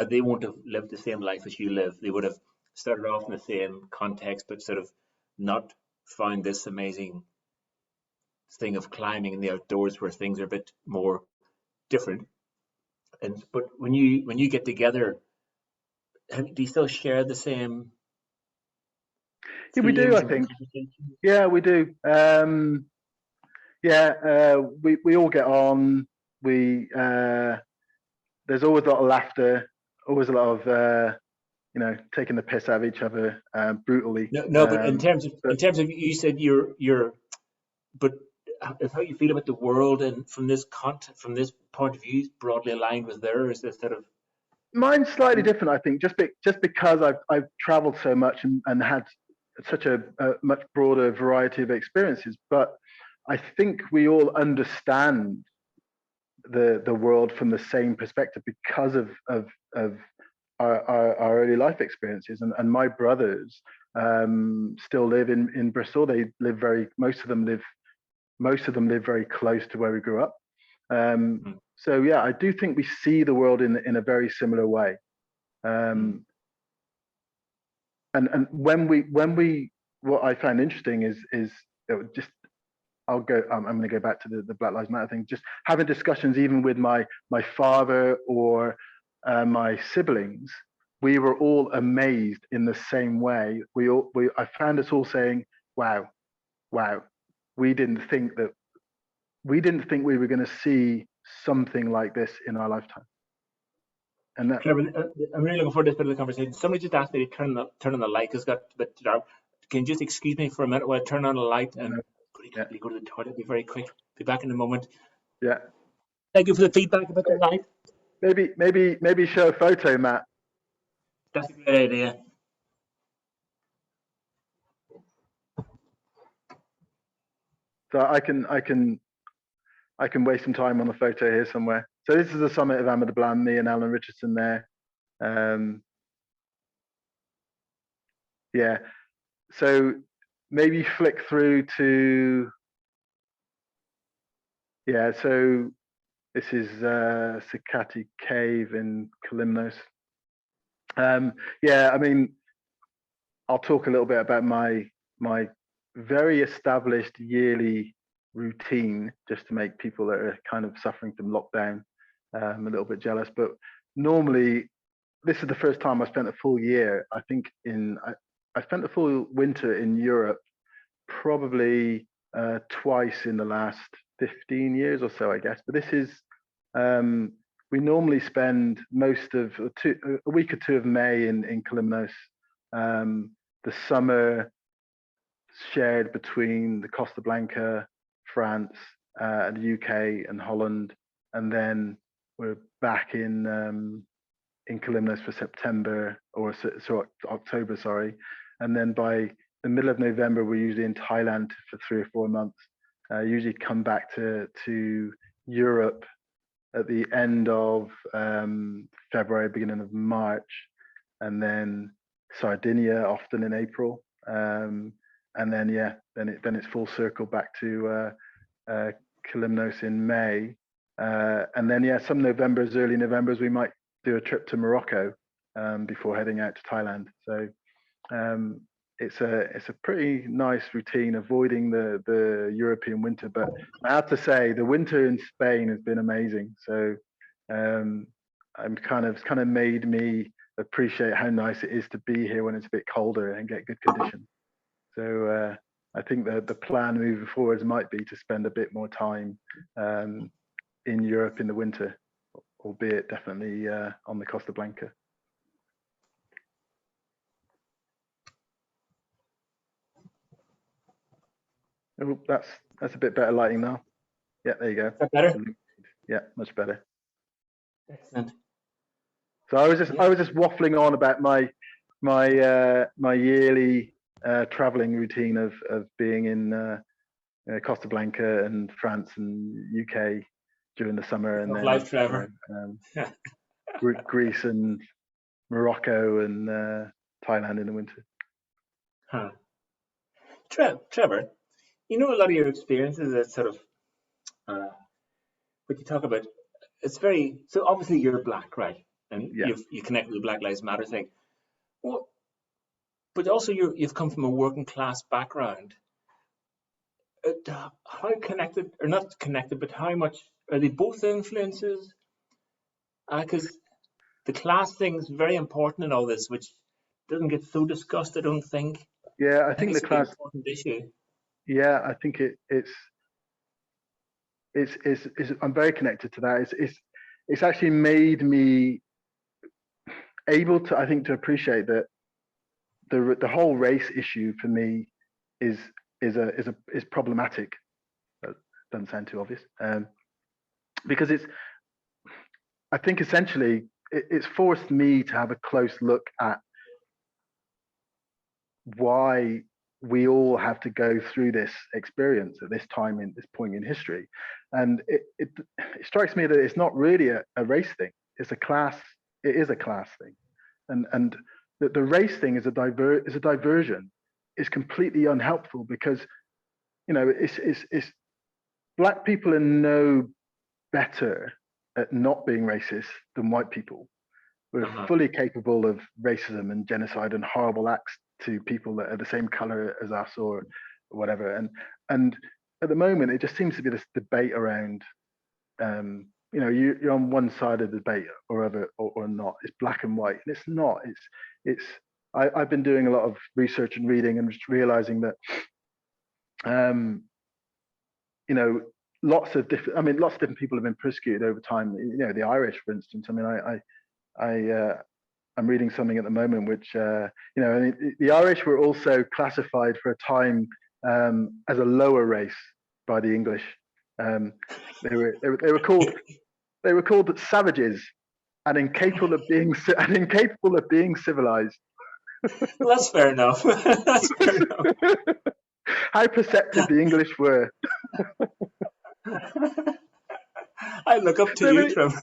Speaker 1: They won't have lived the same life as you live. They would have started off in the same context, but sort of not found this amazing thing of climbing in the outdoors, where things are a bit more different. But when you get together, do you still share the same
Speaker 2: Yeah, we do.
Speaker 1: feelings
Speaker 2: I
Speaker 1: and
Speaker 2: think.
Speaker 1: conversations?
Speaker 2: Yeah, we do. We all get on. There's always a lot of laughter, always a lot of taking the piss out of each other brutally.
Speaker 1: No, but
Speaker 2: But
Speaker 1: in terms of you said but how you feel about the world, and from this point of view, broadly aligned with theirs, this sort of.
Speaker 2: mine's slightly different, I think, just because I've travelled so much and had such a much broader variety of experiences. But I think we all understand the world from the same perspective because of our early life experiences. And my brothers still live in Bristol. They live most of them live very close to where we grew up. So yeah, I do think we see the world in a very similar way. And when we what I found interesting is just I'm going to go back to the Black Lives Matter thing. Just having discussions, even with my father or my siblings, we were all amazed in the same way. I found us all saying, "Wow, wow, we didn't think we were going to see something like this in our lifetime." And that,
Speaker 1: Trevor, I'm really looking forward to this bit of the conversation. Somebody just asked me to turn on the light. It's got a bit dark. Can you just excuse me for a minute while I turn on the light and
Speaker 2: yeah,
Speaker 1: quickly go to the toilet? Be very quick. Be back in a moment.
Speaker 2: yeah.
Speaker 1: Thank you for the feedback about the light.
Speaker 2: Maybe show a photo, Matt,
Speaker 1: That's a great idea.
Speaker 2: so I can waste some time on the photo here somewhere. So this is the summit of Amber Bland, me and Alan Richardson there. Yeah. So maybe flick through to, yeah. So this is Sakati Cave in Kalymnos. Yeah, I mean, I'll talk a little bit about my very established yearly routine, just to make people that are kind of suffering from lockdown a little bit jealous. But normally, this is the first time I spent a full year. I think I spent a full winter in Europe, probably twice in the last 15 years or so, I guess. But this is we normally spend most of a week or two of May in Kalymnos. The summer shared between the Costa Blanca, France, the UK, and Holland, and then we're back in Kalymnos for September or October, sorry, and then by the middle of November we're usually in Thailand for 3 or 4 months. Usually come back to Europe at the end of February, beginning of March, and then Sardinia often in April, and then then it's full circle back to Kalymnos in May, and then some Novembers, early Novembers, we might do a trip to Morocco before heading out to Thailand. So it's a pretty nice routine, avoiding the European winter. But I have to say, the winter in Spain has been amazing. So it's kind of made me appreciate how nice it is to be here when it's a bit colder and get good conditions. So I think the plan moving forwards might be to spend a bit more time in Europe in the winter, albeit definitely on the Costa Blanca. Oh, that's a bit better lighting now. Yeah, there you go.
Speaker 1: Is that better?
Speaker 2: Yeah, much better.
Speaker 1: Excellent.
Speaker 2: So I was just waffling on about my yearly traveling routine of being in Costa Blanca and France and UK during the summer, and then
Speaker 1: Life, Trevor.
Speaker 2: Greece and Morocco and Thailand in the winter.
Speaker 1: Huh. Trevor, you know, a lot of your experiences that sort of what you talk about, it's very, so obviously you're black, right? And
Speaker 2: Yeah.
Speaker 1: you connect with the Black Lives Matter thing. Well, but also you've come from a working class background. How connected, or not connected, but how much are they both influences? Because the class thing is very important in all this, which doesn't get so discussed, I don't think.
Speaker 2: Yeah, I
Speaker 1: I think
Speaker 2: think
Speaker 1: it's
Speaker 2: the
Speaker 1: a very
Speaker 2: class.
Speaker 1: important issue.
Speaker 2: Yeah, I think it's I'm very connected to that. It's actually made me able to, I think, to appreciate that the whole race issue for me is problematic. That doesn't sound too obvious, because I think essentially it's forced me to have a close look at why we all have to go through this experience at this time, in this point in history. And it strikes me that it's not really a race thing. It is a class thing. And the race thing is a diversion. Is completely unhelpful, because, you know, it's black people are no better at not being racist than white people. We're fully capable of racism and genocide and horrible acts to people that are the same color as us or whatever. And at the moment, it just seems to be this debate around, you know, you're on one side of the debate or other or not. It's black and white, and it's not. I've been doing a lot of research and reading, and just realizing that, you know, lots of different people have been persecuted over time. You know, the Irish, for instance. I mean, I'm reading something at the moment which, you know, the Irish were also classified for a time as a lower race by the English. They were called savages and incapable of being civilized.
Speaker 1: Well, that's fair enough. That's fair enough.
Speaker 2: How perceptive the English were.
Speaker 1: I look up to you, Trevor.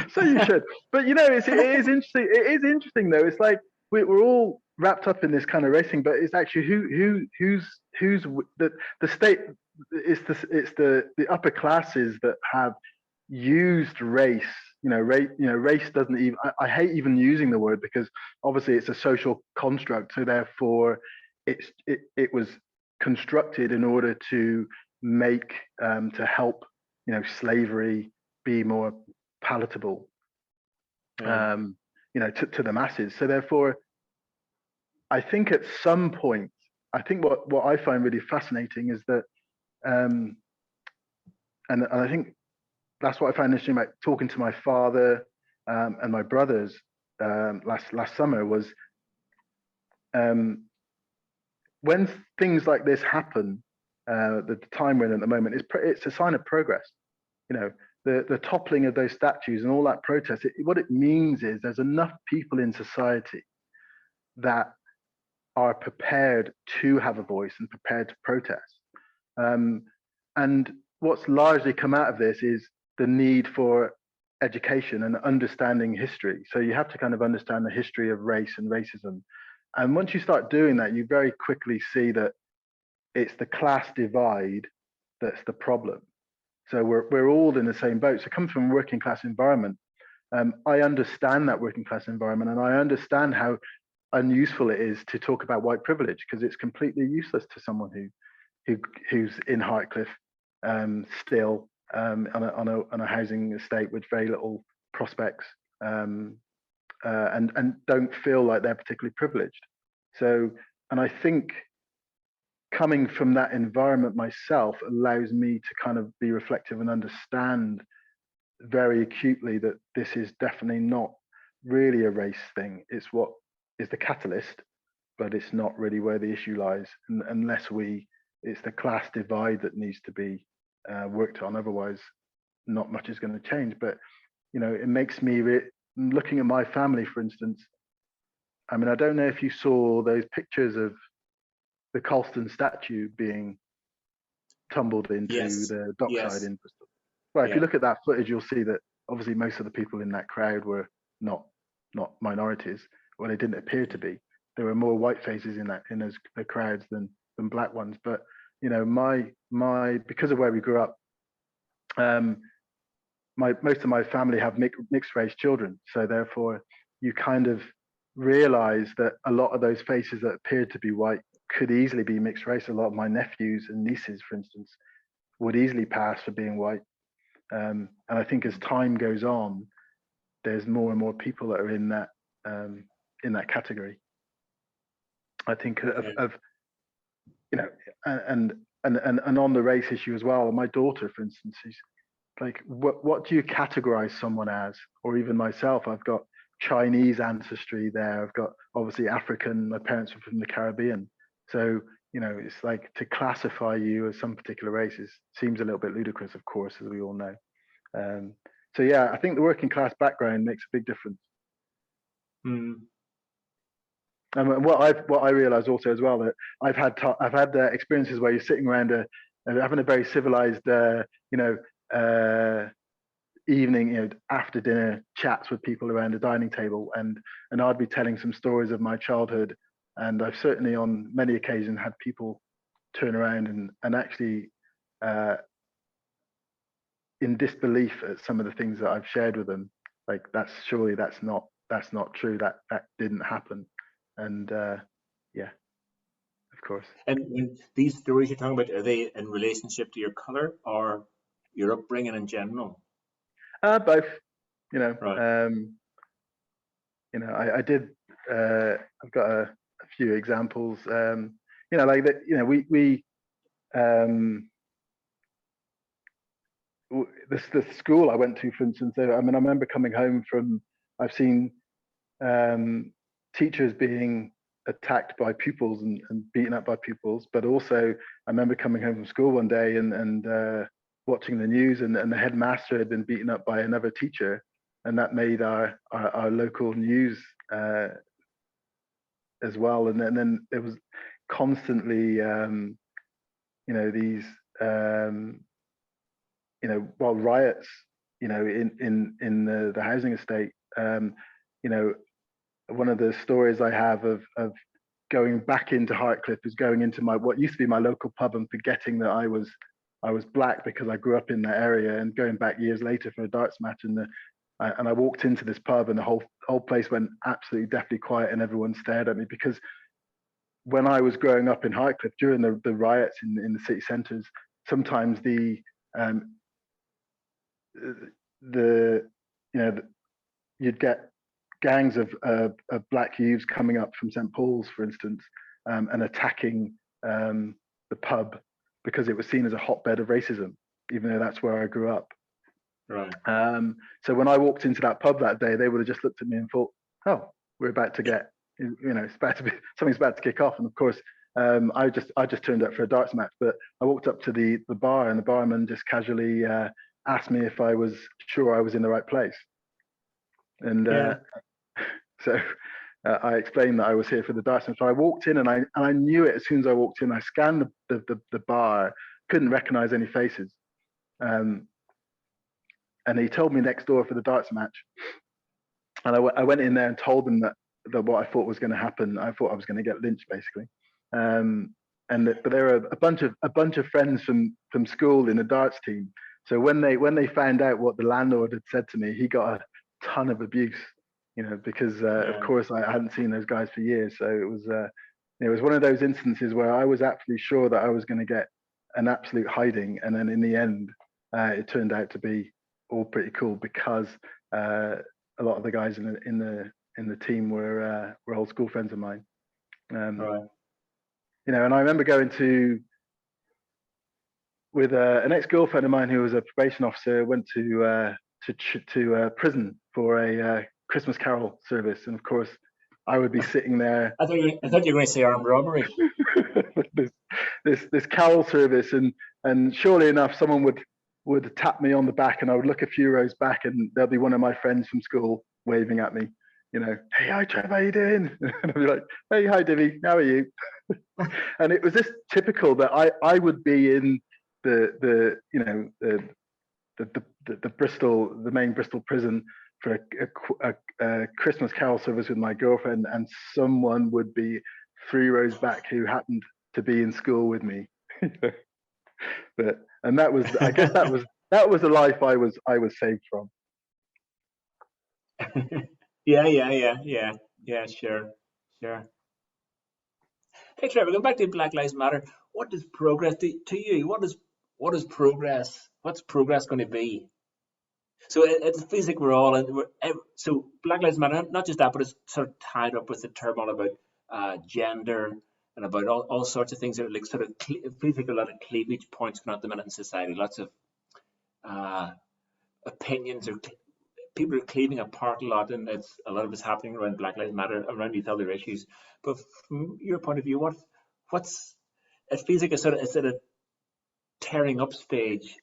Speaker 2: So you should. But, you know, it is interesting. It is interesting, though. It's like we're all wrapped up in this kind of racing, but it's actually who's the state. It's the upper classes that have used race. Race doesn't even. I hate even using the word, because obviously it's a social construct. So therefore, it was constructed in order to make to help, you know, slavery be more palatable, you know, to the masses. So therefore, I think at some point, I think what I find really fascinating is that, and I think that's what I found interesting about talking to my father and my brothers last summer was, when things like this happen, the time we're in at the moment, it's a sign of progress. You know, the toppling of those statues and all that protest, what it means is there's enough people in society that are prepared to have a voice and prepared to protest. And what's largely come out of this is the need for education and understanding history. So you have to kind of understand the history of race and racism. And once you start doing that, you very quickly see that it's the class divide that's the problem. So we're all in the same boat. So come from a working class environment. I understand that working class environment, and I understand how unuseful it is to talk about white privilege, because it's completely useless to someone who's in Hartcliffe still on a housing estate with very little prospects, and don't feel like they're particularly privileged. So, and I think coming from that environment myself allows me to kind of be reflective and understand very acutely that this is definitely not really a race thing. It's what is the catalyst, but it's not really where the issue lies, unless it's the class divide that needs to be worked on. Otherwise, not much is going to change. But it makes me looking at my family, for instance. I mean, I don't know if you saw those pictures of the Colston statue being tumbled into
Speaker 1: Yes.
Speaker 2: the dockside
Speaker 1: Yes.
Speaker 2: in Bristol. Well, if you
Speaker 1: Yeah.
Speaker 2: look at that footage, you'll see that obviously most of the people in that crowd were not minorities, or they didn't appear to be. There were more white faces in those crowds than black ones. But my because of where we grew up, most of my family have mixed race children, so therefore you kind of realize that a lot of those faces that appeared to be white could easily be mixed race. A lot of my nephews and nieces, for instance, would easily pass for being white. And I think as time goes on, there's more and more people that are in that category. I think of and on the race issue as well. My daughter, for instance, she's like, what do you categorize someone as? Or even myself, I've got Chinese ancestry there. I've got obviously African. My parents were from the Caribbean, so it's like to classify you as some particular races seems a little bit ludicrous, of course, as we all know. So yeah, I think the working class background makes a big difference.
Speaker 1: Mm.
Speaker 2: And what I realized also as well, that I've had experiences where you're sitting around having a very civilized evening, after dinner chats with people around a dining table, and I'd be telling some stories of my childhood, and I've certainly on many occasions had people turn around and actually in disbelief at some of the things that I've shared with them, like that's not true, that didn't happen. And yeah, of course.
Speaker 1: And these stories you're talking about, are they in relationship to your color or your upbringing in general?
Speaker 2: Both.
Speaker 1: Right.
Speaker 2: I did. I've got a few examples. Like that. We the school I went to, for instance. I remember coming home from. I've seen teachers being attacked by pupils and beaten up by pupils, but also I remember coming home from school one day and watching the news, and the headmaster had been beaten up by another teacher, and that made our local news as well. And then there was constantly these riots in the housing estate. One of the stories I have of going back into Hartcliffe is going into what used to be my local pub and forgetting that I was black because I grew up in that area, and going back years later for a darts match, and I walked into this pub and the whole place went absolutely deathly quiet and everyone stared at me, because when I was growing up in Hartcliffe during the riots in the city centres, sometimes you'd get gangs of black youths coming up from St Paul's, for instance, and attacking the pub because it was seen as a hotbed of racism, even though that's where I grew up.
Speaker 1: Right.
Speaker 2: So when I walked into that pub that day, they would have just looked at me and thought, "Oh, we're about to get, it's about to be something's about to kick off." And of course, I just turned up for a darts match, but I walked up to the bar, and the barman just casually asked me if I was sure I was in the right place. And so I explained that I was here for the darts match. So I walked in, and I knew it as soon as I walked in. I scanned the bar, couldn't recognize any faces. And he told me next door for the darts match. And I went in there and told them that what I thought was going to happen. I thought I was going to get lynched, basically. But there were a bunch of friends from school in the darts team. So when they found out what the landlord had said to me, he got a ton of abuse, because of course I hadn't seen those guys for years. So it was one of those instances where I was absolutely sure that I was going to get an absolute hiding, and then in the end, it turned out to be all pretty cool, because a lot of the guys in the team were old school friends of mine.
Speaker 1: Right.
Speaker 2: And I remember going with an ex-girlfriend of mine who was a probation officer, went to prison for a Christmas Carol service, and of course, I would be sitting there.
Speaker 1: I thought you were going to say armed robbery.
Speaker 2: this carol service, and surely enough, someone would tap me on the back, and I would look a few rows back, and there'll be one of my friends from school waving at me. Hey, hi Trevor, how you doing? And I'd be like, hey, hi Divvy, how are you? And it was this typical that I would be in the Bristol, the main Bristol prison for a Christmas Carol service with my girlfriend, and someone would be 3 rows back who happened to be in school with me. And that was, I guess that was the life I was saved from.
Speaker 1: Yeah, sure. Hey Trevor, going back to Black Lives Matter, what does progress to you? What is progress? What's progress going to be? So it feels like we're all in. So Black Lives Matter, not just that, but it's sort of tied up with the turmoil about gender and about all sorts of things that are like sort of it feels like a lot of cleavage points going on at the minute in society. Lots of opinions or people are cleaving apart a lot, and it's a lot of it's happening around Black Lives Matter, around these other issues. But from your point of view, what's it feels like it's at a tearing up stage,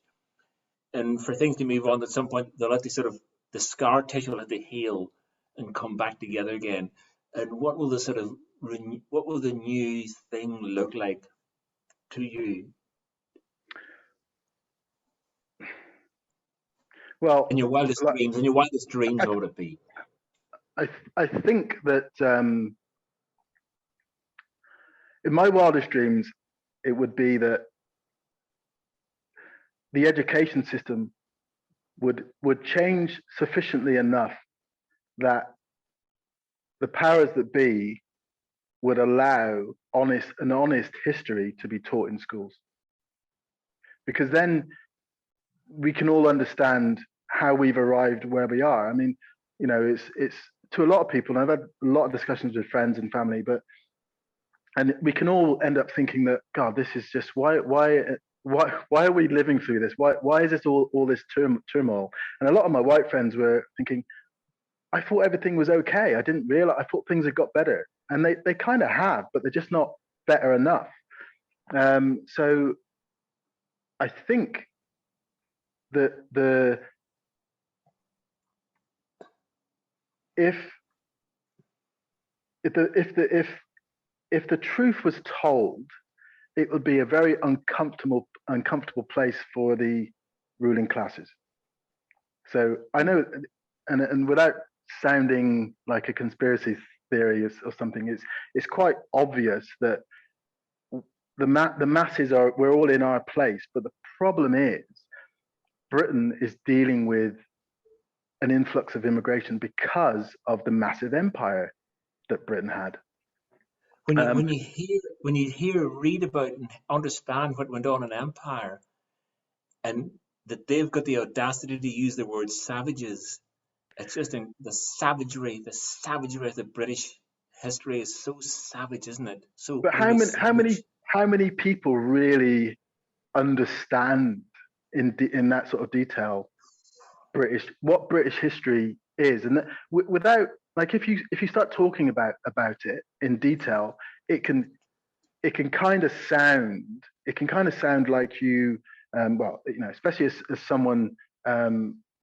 Speaker 1: and for things to move on at some point, they'll have to sort of the scar tissue will have to heal and come back together again. And what will the new thing look like to you?
Speaker 2: Well,
Speaker 1: in your wildest dreams, what would it be?
Speaker 2: I think that in my wildest dreams, it would be that the education system would change sufficiently enough that the powers that be would allow an honest history to be taught in schools, because then we can all understand how we've arrived where we are. I mean, it's to a lot of people, and I've had a lot of discussions with friends and family, and we can all end up thinking that, God, this is just why are we living through this? Why is this all this turmoil? And a lot of my white friends were thinking, I thought everything was okay. I didn't realize, I thought things had got better, and they kind of have, but they're just not better enough. So I think that if the truth was told, it would be a very uncomfortable place for the ruling classes. So I know, and without sounding like a conspiracy theory or something, it's quite obvious that the masses we're all in our place, but the problem is Britain is dealing with an influx of immigration because of the massive empire that Britain had.
Speaker 1: When you read about and understand what went on in empire, and that they've got the audacity to use the word savages, it's just the savagery of the British history is so savage, isn't it? So,
Speaker 2: but how many people really understand in that sort of detail what British history is? And without, like, if you start talking about it in detail, it can kind of sound like you, especially as someone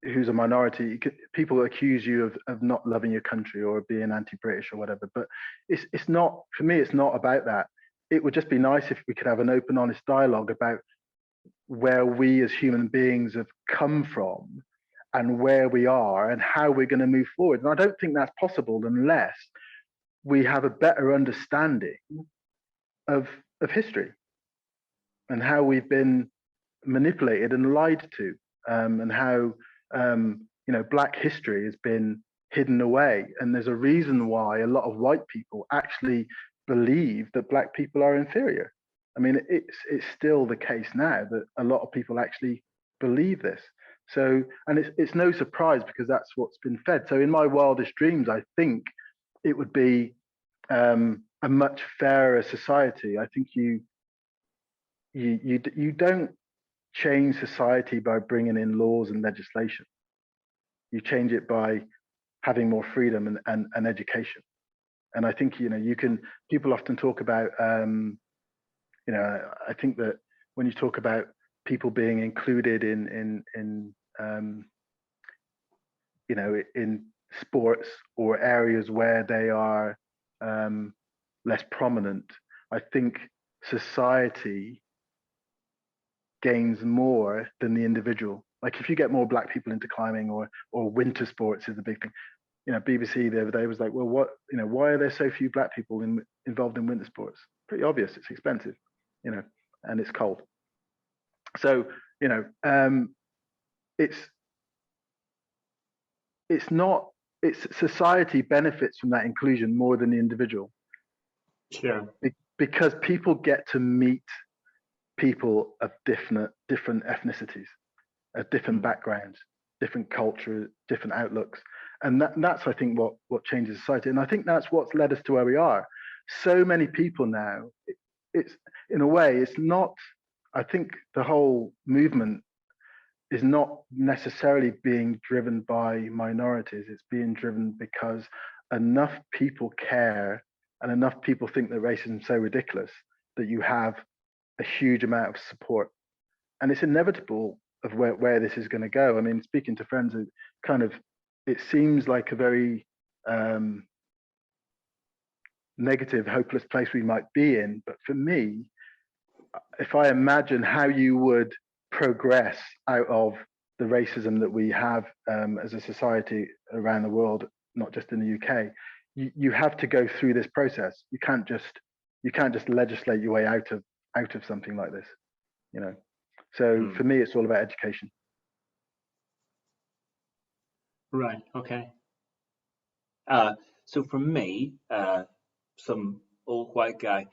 Speaker 2: who's a minority, people accuse you of not loving your country or being anti-British or whatever. But it's not, for me, it's not about that. It would just be nice if we could have an open, honest dialogue about where we as human beings have come from and where we are and how we're going to move forward. And I don't think that's possible unless we have a better understanding of history and how we've been manipulated and lied to, and how Black history has been hidden away. And there's a reason why a lot of white people actually believe that Black people are inferior. I mean, it's still the case now that a lot of people actually believe this. So, and it's no surprise because that's what's been fed. So in my wildest dreams, I think it would be, and a much fairer society. I think you don't change society by bringing in laws and legislation. You change it by having more freedom and education. And I think, people often talk about, I think that when you talk about people being included in sports or areas where they are less prominent, I think society gains more than the individual. Like if you get more black people into climbing or winter sports is the big thing. BBC the other day was like, well, why are there so few black people involved in winter sports? Pretty obvious. It's expensive, and it's cold. So, it's society benefits from that inclusion more than the individual.
Speaker 1: Sure.
Speaker 2: Because people get to meet people of different ethnicities, of different backgrounds, different cultures, different outlooks. And that's, I think, what changes society. And I think that's what's led us to where we are. So many people now, it's in a way, it's not, I think the whole movement is not necessarily being driven by minorities. It's being driven because enough people care and enough people think that racism is so ridiculous that you have a huge amount of support. And it's inevitable of where this is going to go. I mean, speaking to friends, it seems like a very negative, hopeless place we might be in. But for me, if I imagine how you would progress out of the racism that we have as a society around the world, not just in the UK, you have to go through this process. You can't just legislate your way out of something like this, So for me, it's all about education.
Speaker 1: Right. Okay. So for me, some old white guy,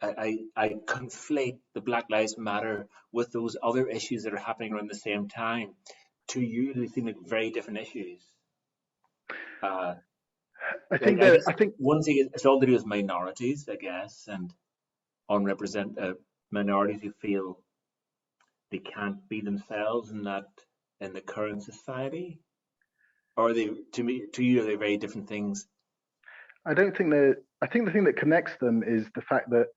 Speaker 1: I conflate the Black Lives Matter with those other issues that are happening around the same time. To you, they seem like very different issues.
Speaker 2: I
Speaker 1: think one thing is it's all to do with minorities, I guess, and unrepresented minorities who feel they can't be themselves in the current society. Or are they, to you, are they very different things?
Speaker 2: I don't think that. I think the thing that connects them is the fact that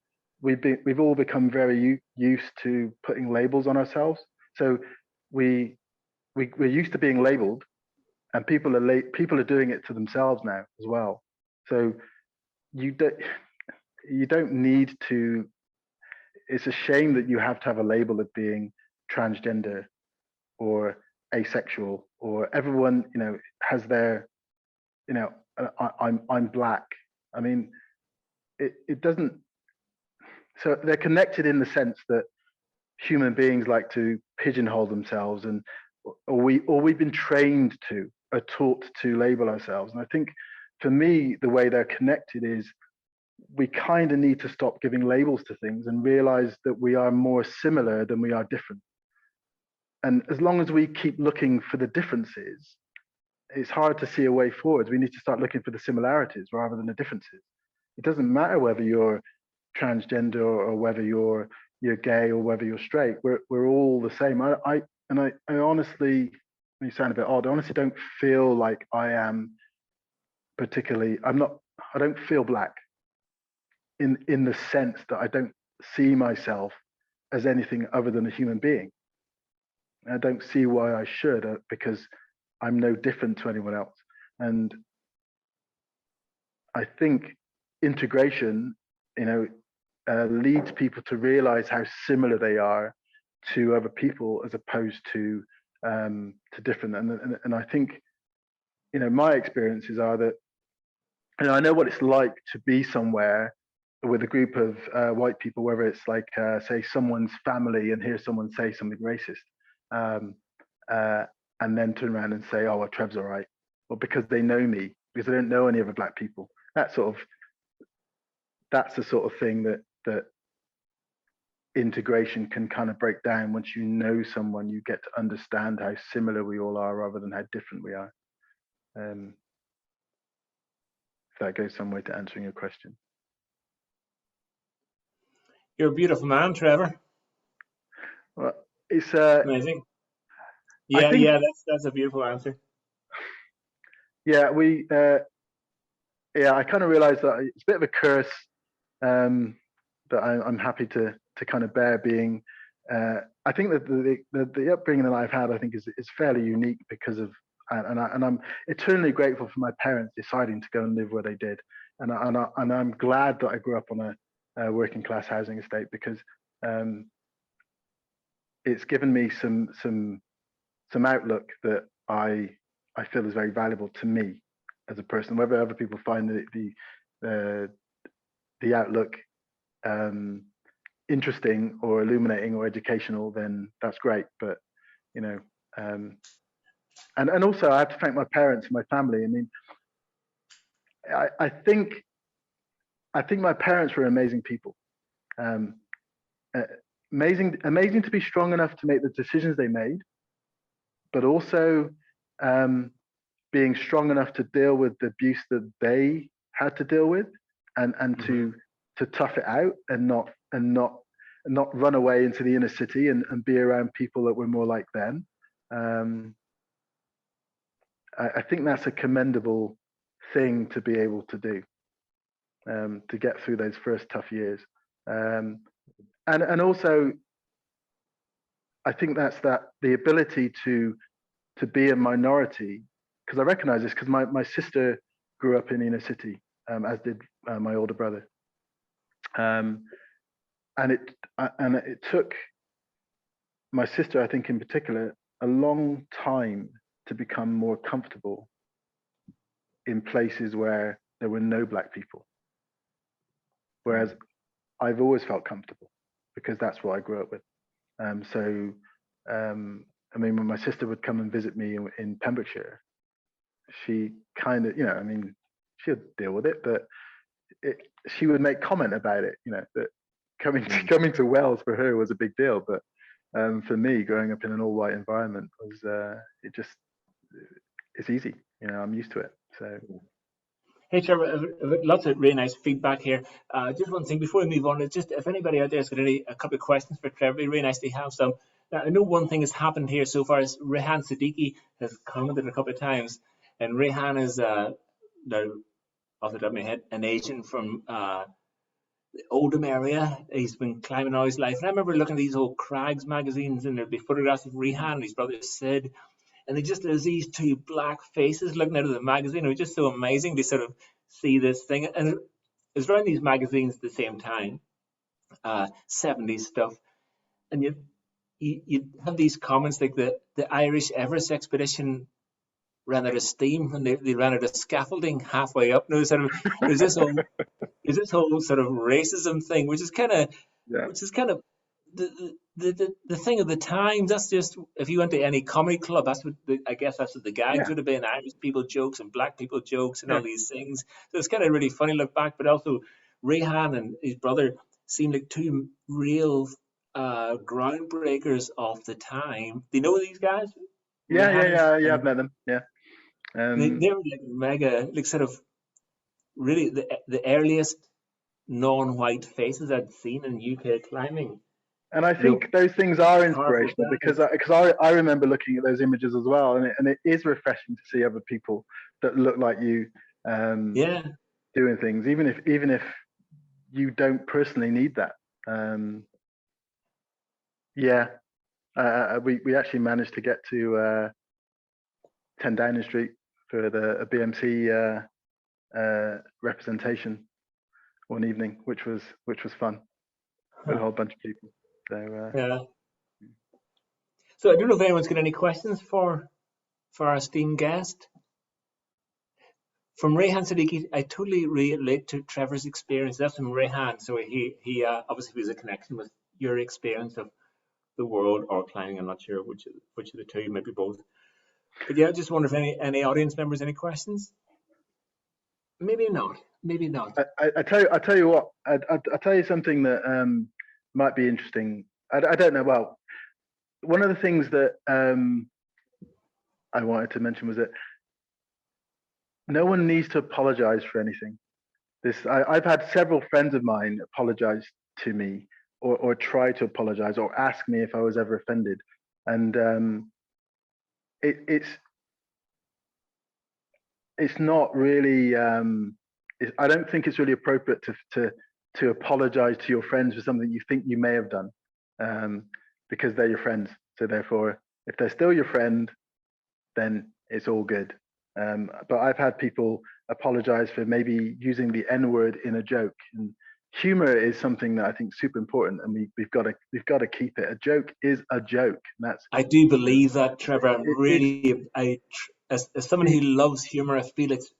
Speaker 2: we've all become very used to putting labels on ourselves. So we're used to being labeled, and people are doing it to themselves now as well. So you don't need to. It's a shame that you have to have a label of being transgender or asexual, or everyone has their I'm black. I mean, it doesn't. So they're connected in the sense that human beings like to pigeonhole themselves, or we've been trained to, are taught to label ourselves. And I think for me, the way they're connected is we kind of need to stop giving labels to things and realize that we are more similar than we are different. And as long as we keep looking for the differences, it's hard to see a way forward. We need to start looking for the similarities rather than the differences. It doesn't matter whether you're transgender or whether you're gay or whether you're straight. We're all the same. I honestly, you sound a bit odd, I honestly don't feel like I am particularly, I don't feel black in the sense that I don't see myself as anything other than a human being. I don't see why I should, because I'm no different to anyone else. And I think integration, leads people to realize how similar they are to other people as opposed to different. And I think, my experiences are that, I know what it's like to be somewhere with a group of white people, whether it's like, say, someone's family, and hear someone say something racist, and then turn around and say, "Oh, well, Trev's all right," well, because they know me, because they don't know any other black people. That's the sort of thing that integration can kind of break down. Once you know someone, you get to understand how similar we all are rather than how different we are. If that goes some way to answering your question.
Speaker 1: You're a beautiful man, Trevor.
Speaker 2: Well, it's
Speaker 1: Amazing.
Speaker 2: I
Speaker 1: Yeah,
Speaker 2: think
Speaker 1: yeah, that's a beautiful answer.
Speaker 2: yeah we yeah I kind of realized that it's a bit of a curse that I'm happy to kind of bear being. I think that the upbringing that I've had, I think, is fairly unique because of, and I'm eternally grateful for my parents deciding to go and live where they did, and I'm glad that I grew up on a working class housing estate because it's given me some outlook that I feel is very valuable to me as a person. Whether other people find the outlook interesting or illuminating or educational, then that's great. But you know, and also I have to thank my parents and my family. I mean, I think my parents were amazing people. Um, uh, amazing to be strong enough to make the decisions they made, but also being strong enough to deal with the abuse that they had to deal with, and to tough it out and not run away into the inner city and be around people that were more like them. I think that's a commendable thing to be able to do, to get through those first tough years. And also, I think that's the ability to be a minority, because I recognize this because my sister grew up in the inner city, as did my older brother. And it took my sister, I think in particular, a long time to become more comfortable in places where there were no black people. Whereas I've always felt comfortable because that's what I grew up with. I mean, when my sister would come and visit me in Pembrokeshire, she kind of, I mean, she'd deal with it, but she would make comment about it, that coming to Wales for her was a big deal. But for me, growing up in an all-white environment was it's easy. I'm used to it. So.
Speaker 1: Hey Trevor, lots of really nice feedback here. Just one thing before we move on, it's just if anybody out there has got a couple of questions for Trevor, it'd be really nice to have some. Now, I know one thing has happened here so far is Rehan Siddiqui has commented a couple of times, and Rehan is now off the top of my head an agent from the Oldham area. He's been climbing all his life, and I remember looking at these old Crags magazines, and there'd be photographs of Rehan and his brother Sid. And they just, there's these two black faces looking out of the magazine. It was just so amazing to sort of see this thing. And it was around these magazines at the same time, 70s stuff. And you have these comments like the Irish Everest expedition ran out of steam and they ran out of scaffolding halfway up. No, sort of, there's this whole sort of racism thing, which is kind of
Speaker 2: Yeah.
Speaker 1: the thing of the times. That's just, if you went to any comedy club, that's what I guess that's what the gags would have been: Irish people jokes and black people jokes and all these things. So it's kind of really funny to look back. But also, Rehan and his brother seem like two real groundbreakers of the time. Do you know these guys?
Speaker 2: Yeah, I've met them. Yeah.
Speaker 1: They were like mega, like sort of really the earliest non-white faces I'd seen in UK climbing.
Speaker 2: And I
Speaker 1: Real
Speaker 2: think those things are
Speaker 1: powerful
Speaker 2: inspirational
Speaker 1: guys.
Speaker 2: because I remember looking at those images as well, and it is refreshing to see other people that look like you
Speaker 1: Yeah,
Speaker 2: doing things, even if you don't personally need that. Yeah, we actually managed to get to 10 Downing Street for a BMC representation one evening, which was fun with a whole bunch of people. So
Speaker 1: yeah. So I don't know if anyone's got any questions for our esteemed guest. From Rehan Siddiqui, I totally relate to Trevor's experience. That's from Rehan. So he obviously has a connection with your experience of the world or climbing. I'm not sure which of the two, maybe both. But yeah, I just wonder if any audience members any questions. Maybe not. Maybe not.
Speaker 2: I tell you what, I tell you something that might be interesting. I don't know. Well, one of the things that I wanted to mention was that no one needs to apologize for anything. I've had several friends of mine apologize to me or try to apologize or ask me if I was ever offended. And it's not really. I don't think it's really appropriate to apologize to your friends for something you think you may have done, because they're your friends. So therefore, if they're still your friend, then it's all good. But I've had people apologize for maybe using the N-word in a joke. And humor is something that I think is super important, and we've got to keep it. A joke is a joke. And
Speaker 1: I do believe that, Trevor. I'm
Speaker 2: it's
Speaker 1: really, as someone who loves humor, I feel it's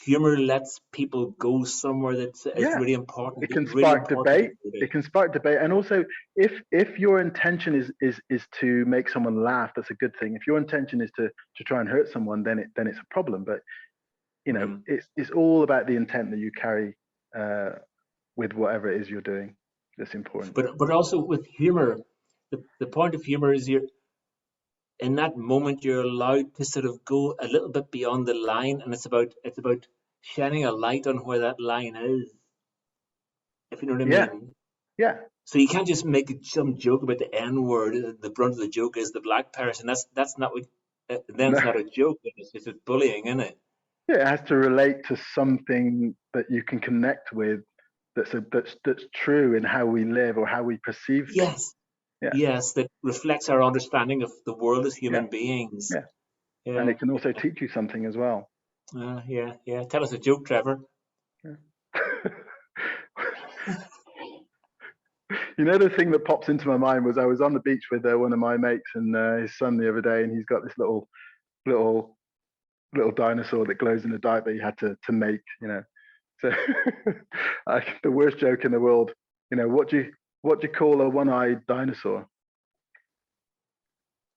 Speaker 1: humor lets people go somewhere that's is
Speaker 2: yeah.
Speaker 1: really important.
Speaker 2: It can
Speaker 1: Really
Speaker 2: spark
Speaker 1: important.
Speaker 2: debate. It can spark debate, and also if your intention is to make someone laugh, that's a good thing. If your intention is to try and hurt someone, then it's a problem. But it's all about the intent that you carry with whatever it is you're doing. That's important.
Speaker 1: But also with humor, the point of humor is you're in that moment you're allowed to sort of go a little bit beyond the line, and it's about shining a light on where that line is, if you know what I
Speaker 2: Yeah,
Speaker 1: mean.
Speaker 2: yeah.
Speaker 1: So you can't just make some joke about the N word. The brunt of the joke is the black person. That's not what. Then
Speaker 2: No,
Speaker 1: it's not a joke. It's just bullying, isn't it?
Speaker 2: yeah. It has to relate to something that you can connect with. That's true in how we live or how we perceive things.
Speaker 1: Yes,
Speaker 2: Yeah,
Speaker 1: yes. That reflects our understanding of the world as
Speaker 2: yeah,
Speaker 1: human beings.
Speaker 2: yeah. And
Speaker 1: Yeah,
Speaker 2: it can also teach you something as well.
Speaker 1: yeah, yeah. Tell us a joke, Trevor.
Speaker 2: Yeah. You know, the thing that pops into my mind was I was on the beach with one of my mates and his son the other day, and he's got this little dinosaur that glows in the dark that he had to make, you know. So the worst joke in the world, you know, what do you call a one-eyed dinosaur?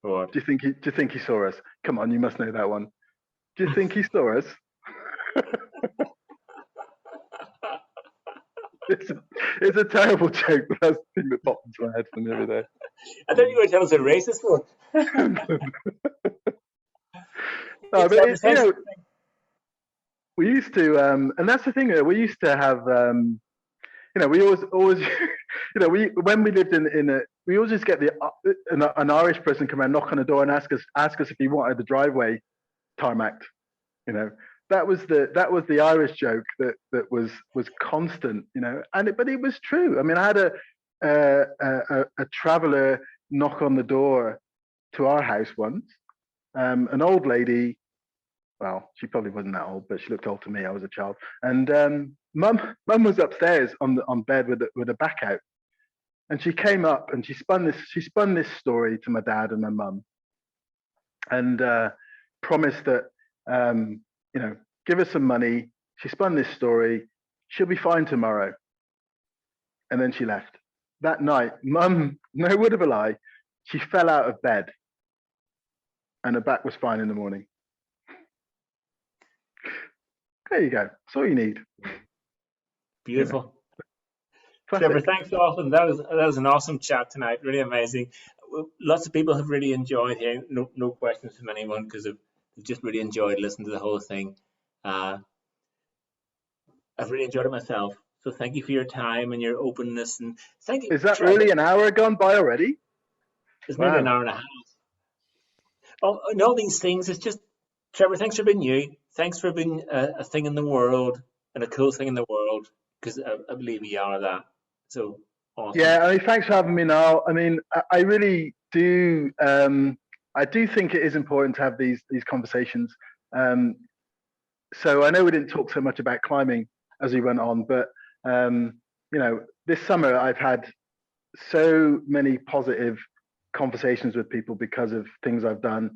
Speaker 1: What?
Speaker 2: Do you think he saw us? Come on, you must know that one. Do you think he saw us? It's a terrible joke, but that's the thing that popped into my head from the other day.
Speaker 1: I thought you were going to tell us a racist one.
Speaker 2: No, but
Speaker 1: Trevor,
Speaker 2: you
Speaker 1: thanks.
Speaker 2: know, we used to, and that's the thing. We used to have, you know, we always, you know, when we lived in a, we always just get an Irish person come around, knock on the door, and ask us if he wanted the driveway tarmacked. You know, that was the Irish joke that was constant. You know, but it was true. I mean, I had a traveller knock on the door to our house once. An old lady. Well, she probably wasn't that old, but she looked old to me. I was a child, and mum was upstairs on bed with her back out, and she came up and she spun this story to my dad and my mum, and promised that you know, give her some money. She spun this story. She'll be fine tomorrow, and then she left. That night, mum, no word of a lie, she fell out of bed, and her back was fine in the morning. There you go. That's all you need.
Speaker 1: Beautiful.
Speaker 2: Classic.
Speaker 1: Trevor, thanks awesome. That was an awesome chat tonight. Really amazing. Lots of people have really enjoyed hearing. No questions from anyone because they've just really enjoyed listening to the whole thing. I've really enjoyed it myself. So thank you for your time and your openness, and thank you.
Speaker 2: Is that
Speaker 1: Trevor,
Speaker 2: really an hour gone by already?
Speaker 1: it's nearly an
Speaker 2: Wow.
Speaker 1: hour and a half. Oh, and all these things. It's just Trevor. Thanks for being you. Thanks for being a thing in the world and a cool thing in the world because I believe you are that. So awesome.
Speaker 2: Yeah, I mean, thanks for having me, Niall. I mean, I really do. I do think it is important to have these conversations. So I know we didn't talk so much about climbing as we went on, but you know, this summer I've had so many positive conversations with people because of things I've done,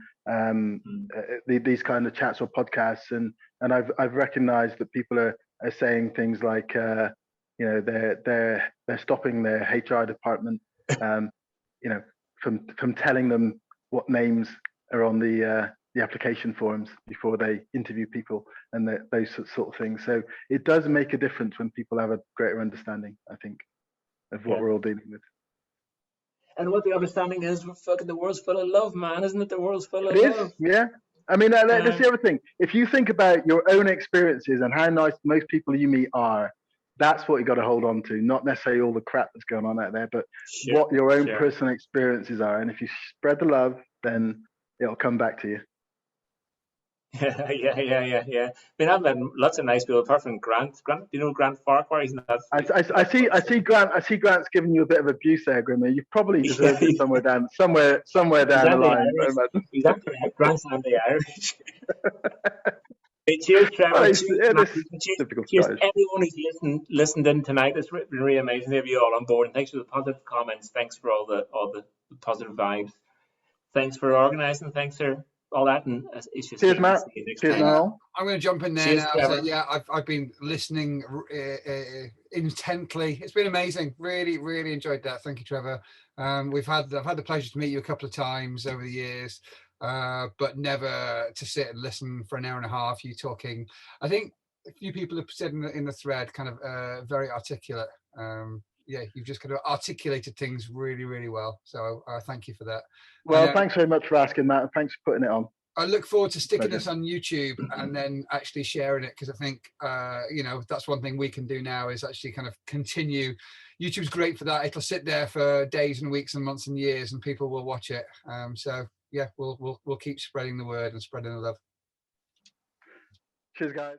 Speaker 2: these kind of chats or podcasts, and I've recognized that people are saying things like, you know, they're stopping their HR department, you know, from telling them what names are on the application forms before they interview people, and those sort of things. So it does make a difference when people have a greater understanding, I think, of what we're all dealing with.
Speaker 1: And what the understanding is, fucking the world's full of love, man, isn't it? The world's full of
Speaker 2: It is,
Speaker 1: love.
Speaker 2: yeah. I mean, that's the other thing. If you think about your own experiences and how nice most people you meet are, that's what you got to hold on to, not necessarily all the crap that's going on out there, but
Speaker 1: Sure,
Speaker 2: what your own
Speaker 1: sure.
Speaker 2: personal experiences are. And if you spread the love, then it'll come back to you.
Speaker 1: Yeah. I mean, I've met lots of nice people, apart from Grant. Grant, you know Grant Farquhar? He's not.
Speaker 2: I see Grant's giving you a bit of abuse there, Grimmer. You probably
Speaker 1: Yeah,
Speaker 2: deserved it somewhere down
Speaker 1: he's
Speaker 2: the line.
Speaker 1: anti-Irish. He's Grant's anti-Irish. Hey, cheers,
Speaker 2: Well,
Speaker 1: Trevor. Cheers,
Speaker 2: it's
Speaker 1: Matthew. Cheers,
Speaker 2: typical
Speaker 1: cheers,
Speaker 2: Scottish.
Speaker 1: everyone who's listened in tonight. It's been really amazing to have you all on board, and thanks for the positive comments. Thanks for all the positive vibes. Thanks for organising. Thanks for all that, and it's just
Speaker 2: Cheers, Matt.
Speaker 1: see you next
Speaker 2: Cheers,
Speaker 1: time.
Speaker 2: Niall.
Speaker 3: I'm going to jump in there
Speaker 1: Cheers,
Speaker 3: now.
Speaker 1: Trevor.
Speaker 3: So, yeah, I've been listening intently. It's been amazing. Really, really enjoyed that. Thank you, Trevor. I've had the pleasure to meet you a couple of times over the years, but never to sit and listen for an hour and a half. You talking. I think a few people have said in the thread, kind of very articulate. Yeah, you've just kind of articulated things really, really well. So thank you for that.
Speaker 2: Well, thanks very much for asking, Matt, and thanks for putting it on.
Speaker 3: I look forward to sticking this on YouTube and then actually sharing it, because I think, that's one thing we can do now is actually kind of continue. YouTube's great for that. It'll sit there for days and weeks and months and years, and people will watch it. So yeah, we'll keep spreading the word and spreading the love.
Speaker 2: Cheers, guys.